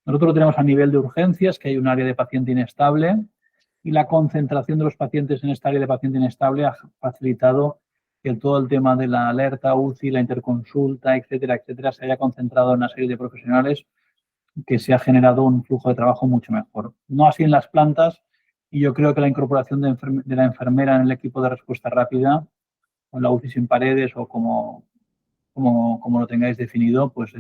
Speaker 2: Nosotros lo tenemos a nivel de urgencias, que hay un área de paciente inestable, y la concentración de los pacientes en esta área de paciente inestable ha facilitado que todo el tema de la alerta UCI, la interconsulta, etcétera, etcétera, se haya concentrado en una serie de profesionales que se ha generado un flujo de trabajo mucho mejor. No así en las plantas, y yo creo que la incorporación de la enfermera en el equipo de respuesta rápida, con la UCI sin paredes o como lo tengáis definido, pues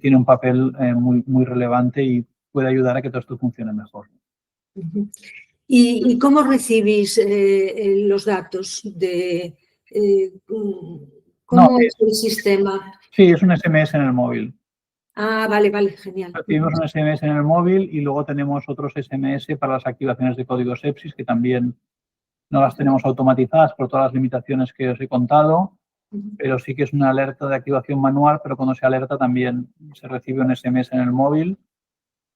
Speaker 2: tiene un papel muy relevante y puede ayudar a que todo esto funcione mejor.
Speaker 3: ¿Y cómo recibís los datos? ¿Cómo es el sistema?
Speaker 2: Sí, es un SMS en el móvil.
Speaker 3: Ah, vale, genial.
Speaker 2: Recibimos un SMS en el móvil y luego tenemos otros SMS para las activaciones de código sepsis, que también no las tenemos automatizadas por todas las limitaciones que os he contado, pero sí que es una alerta de activación manual, pero cuando se alerta también se recibe un SMS en el móvil,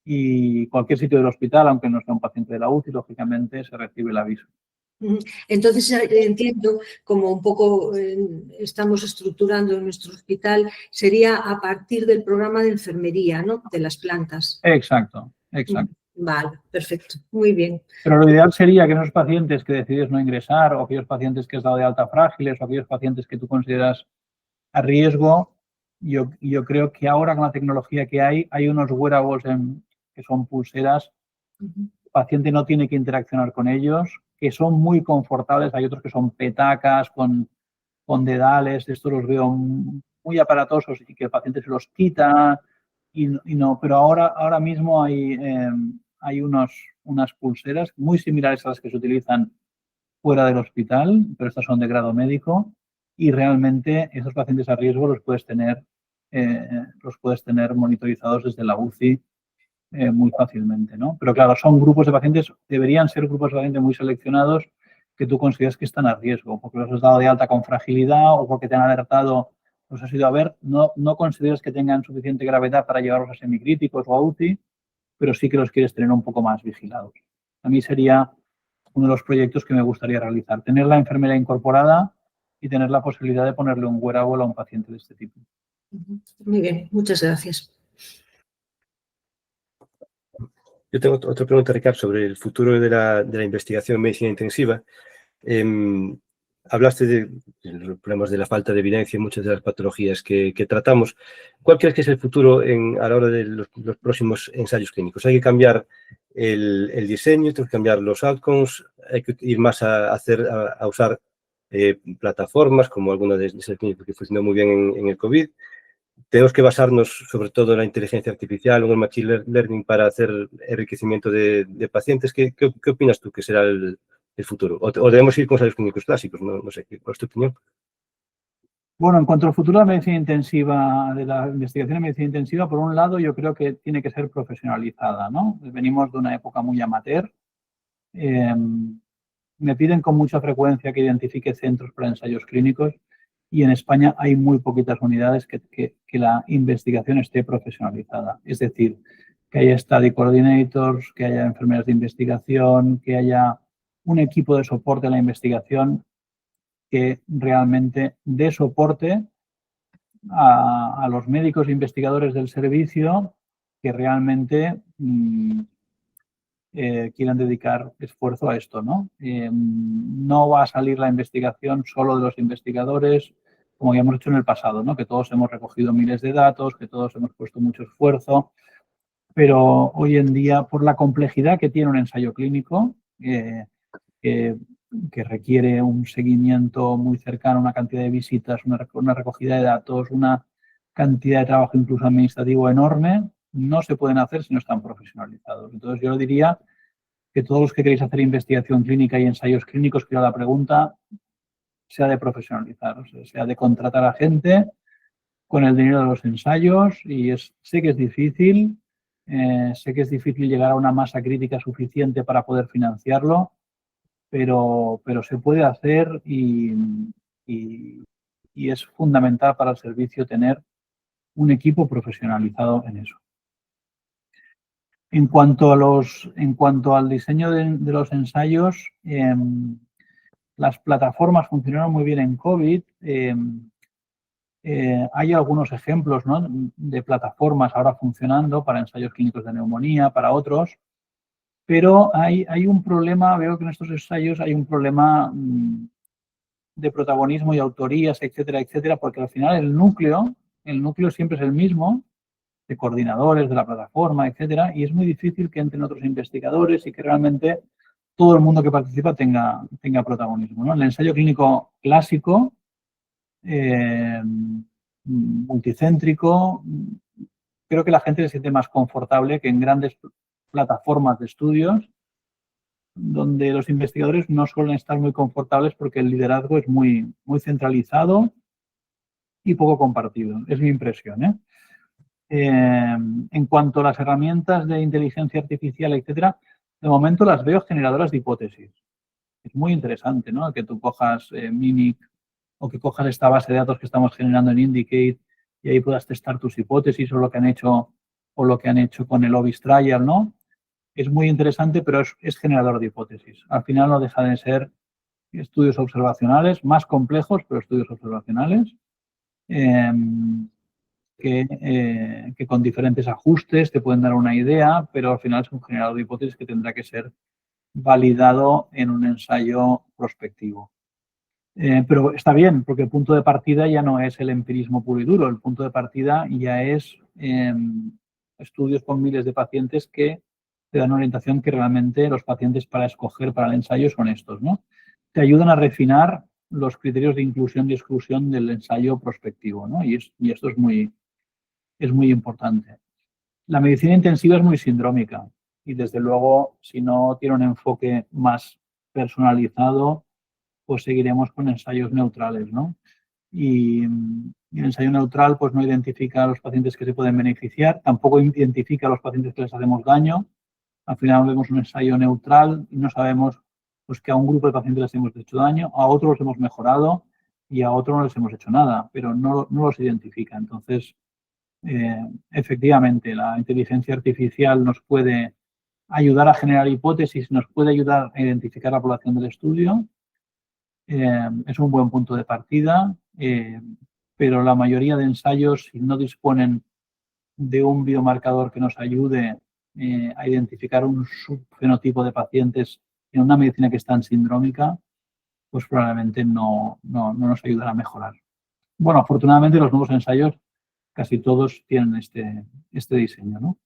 Speaker 2: y cualquier sitio del hospital, aunque no sea un paciente de la UCI, lógicamente se recibe el aviso.
Speaker 3: Entonces, entiendo, como un poco estamos estructurando en nuestro hospital, sería a partir del programa de enfermería, ¿no? De las plantas.
Speaker 2: Exacto.
Speaker 3: Vale, perfecto, muy bien.
Speaker 2: Pero lo ideal sería que esos pacientes que decides no ingresar, o aquellos pacientes que has dado de alta frágiles, o aquellos pacientes que tú consideras a riesgo, yo creo que ahora con la tecnología que hay unos wearables que son pulseras, el paciente no tiene que interaccionar con ellos, que son muy confortables. Hay otros que son petacas con dedales, estos los veo muy aparatosos y que el paciente se los quita y no, pero ahora mismo hay unas pulseras muy similares a las que se utilizan fuera del hospital, pero estas son de grado médico, y realmente esos pacientes a riesgo los puedes tener monitorizados desde la UCI muy fácilmente, ¿no? Pero claro, son grupos de pacientes, deberían ser grupos de pacientes muy seleccionados que tú consideras que están a riesgo, porque los has dado de alta con fragilidad o porque te han alertado, los has ido a ver. No consideras que tengan suficiente gravedad para llevarlos a semicríticos o a UCI, pero sí que los quieres tener un poco más vigilados. A mí sería uno de los proyectos que me gustaría realizar, tener la enfermera incorporada y tener la posibilidad de ponerle un wearable a un paciente de este tipo.
Speaker 3: Muy bien, muchas gracias.
Speaker 1: Yo tengo otra pregunta, Ricardo, sobre el futuro de la investigación en medicina intensiva. Hablaste de los problemas de la falta de evidencia en muchas de las patologías que tratamos. ¿Cuál crees que es el futuro a la hora de los próximos ensayos clínicos? ¿Hay que cambiar el diseño, hay que cambiar los outcomes, hay que ir más a usar plataformas como alguna de esas clínicas que funcionó muy bien en el COVID? ¿Tenemos que basarnos sobre todo en la inteligencia artificial o en el machine learning para hacer enriquecimiento de pacientes? ¿Qué opinas tú que será el futuro? ¿O debemos ir con ensayos clínicos clásicos? No sé, ¿cuál es tu opinión?
Speaker 2: Bueno, en cuanto al futuro de la medicina intensiva, de la investigación en medicina intensiva, por un lado, yo creo que tiene que ser profesionalizada, ¿no? Venimos de una época muy amateur. Me piden con mucha frecuencia que identifique centros para ensayos clínicos, y en España hay muy poquitas unidades que la investigación esté profesionalizada. Es decir, que haya study coordinators, que haya enfermeras de investigación, que haya un equipo de soporte a la investigación que realmente dé soporte a los médicos e investigadores del servicio, que realmente quieran dedicar esfuerzo a esto, ¿no? No va a salir la investigación solo de los investigadores, como ya hemos hecho en el pasado, ¿no? Que todos hemos recogido miles de datos, que todos hemos puesto mucho esfuerzo, pero hoy en día, por la complejidad que tiene un ensayo clínico, que requiere un seguimiento muy cercano, una cantidad de visitas, una recogida de datos, una cantidad de trabajo incluso administrativo enorme, no se pueden hacer si no están profesionalizados. Entonces, yo diría que todos los que queréis hacer investigación clínica y ensayos clínicos, que la pregunta sea de profesionalizar, o sea de contratar a gente con el dinero de los ensayos, y sé que es difícil, llegar a una masa crítica suficiente para poder financiarlo, pero se puede hacer y es fundamental para el servicio tener un equipo profesionalizado en eso. En cuanto al diseño de los ensayos, las plataformas funcionaron muy bien en COVID. Hay algunos ejemplos, ¿no?, de plataformas ahora funcionando para ensayos clínicos de neumonía, para otros, pero hay un problema, veo que en estos ensayos hay un problema de protagonismo y autorías, etcétera, etcétera, porque al final el núcleo siempre es el mismo, de coordinadores de la plataforma, etcétera, y es muy difícil que entren otros investigadores y que realmente todo el mundo que participa tenga protagonismo, ¿no? En el ensayo clínico clásico, multicéntrico, creo que la gente se siente más confortable que en grandes plataformas de estudios, donde los investigadores no suelen estar muy confortables porque el liderazgo es muy centralizado y poco compartido. Es mi impresión, ¿eh? En cuanto a las herramientas de inteligencia artificial, etcétera, de momento las veo generadoras de hipótesis. Es muy interesante, ¿no?, que tú cojas Mimic o que cojas esta base de datos que estamos generando en Indicate y ahí puedas testar tus hipótesis o lo que han hecho con el OBIS Trial, ¿no? Es muy interesante, pero es generador de hipótesis. Al final no deja de ser estudios observacionales, más complejos, pero estudios observacionales, que con diferentes ajustes te pueden dar una idea, pero al final es un generador de hipótesis que tendrá que ser validado en un ensayo prospectivo. Pero está bien, porque el punto de partida ya no es el empirismo puro y duro, el punto de partida ya es estudios con miles de pacientes que te dan una orientación que realmente los pacientes para escoger para el ensayo son estos, ¿no? Te ayudan a refinar los criterios de inclusión y exclusión del ensayo prospectivo, ¿no? Y esto es muy importante. La medicina intensiva es muy sindrómica y, desde luego, si no tiene un enfoque más personalizado, pues seguiremos con ensayos neutrales, ¿no? Y el ensayo neutral pues no identifica a los pacientes que se pueden beneficiar, tampoco identifica a los pacientes que les hacemos daño. Al final vemos un ensayo neutral y no sabemos pues que a un grupo de pacientes les hemos hecho daño, a otros los hemos mejorado y a otros no les hemos hecho nada, pero no los identifica. Entonces, efectivamente, la inteligencia artificial nos puede ayudar a generar hipótesis, nos puede ayudar a identificar la población del estudio. Es un buen punto de partida, pero la mayoría de ensayos, si no disponen de un biomarcador que nos ayude a identificar un subfenotipo de pacientes en una medicina que es tan sindrómica, pues probablemente no nos ayudará a mejorar. Bueno, afortunadamente los nuevos ensayos casi todos tienen este diseño, ¿no?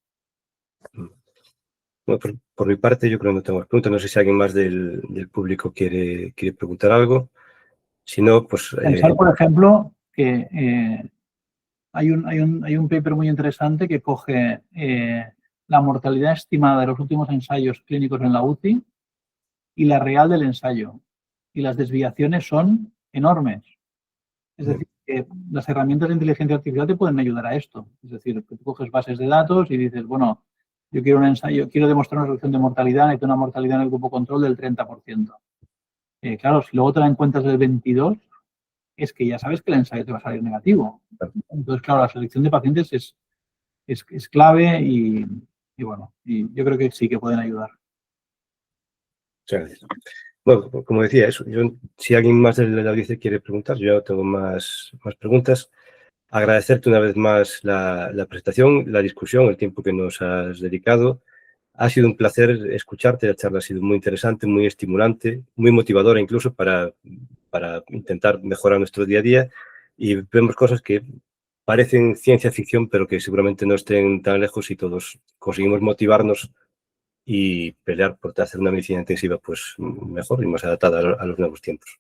Speaker 1: Bueno, por mi parte, yo creo que no tengo más preguntas. No sé si alguien más del público quiere preguntar algo. Si no, pues...
Speaker 2: Pensar, por ejemplo, que hay un paper muy interesante que coge la mortalidad estimada de los últimos ensayos clínicos en la UCI y la real del ensayo. Y las desviaciones son enormes. Es decir, que las herramientas de inteligencia artificial te pueden ayudar a esto. Es decir, que tú coges bases de datos y dices, bueno, yo quiero un ensayo, quiero demostrar una reducción de mortalidad, necesito una mortalidad en el grupo control del 30%. Claro, si luego te la encuentras del 22%, es que ya sabes que el ensayo te va a salir negativo. Entonces, claro, la selección de pacientes es clave y bueno, y yo creo que sí que pueden ayudar.
Speaker 1: Gracias. Bueno, como decía, eso. Si alguien más de la audiencia quiere preguntar, yo no tengo más preguntas. Agradecerte una vez más la presentación, la discusión, el tiempo que nos has dedicado. Ha sido un placer escucharte, la charla ha sido muy interesante, muy estimulante, muy motivadora incluso para intentar mejorar nuestro día a día, y vemos cosas que parecen ciencia ficción, pero que seguramente no estén tan lejos y todos conseguimos motivarnos y pelear por hacer una medicina intensiva pues mejor y más adaptada a los nuevos tiempos.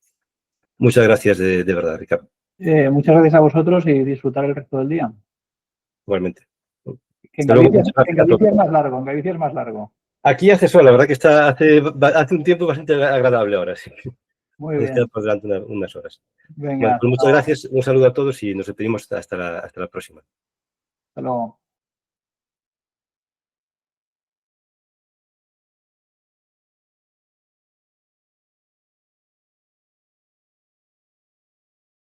Speaker 1: Muchas gracias de verdad, Ricardo.
Speaker 2: Muchas gracias a vosotros y disfrutar el resto del día.
Speaker 1: Igualmente.
Speaker 2: Que en Galicia es más largo, en Galicia es más largo.
Speaker 1: Aquí hace sol, la verdad que hace un tiempo bastante agradable ahora, sí.
Speaker 2: Muy
Speaker 1: Nos
Speaker 2: bien.
Speaker 1: queda por delante unas horas.
Speaker 2: Venga,
Speaker 1: Bueno, pues muchas gracias, un saludo a todos y nos despedimos hasta la próxima.
Speaker 2: hasta luego.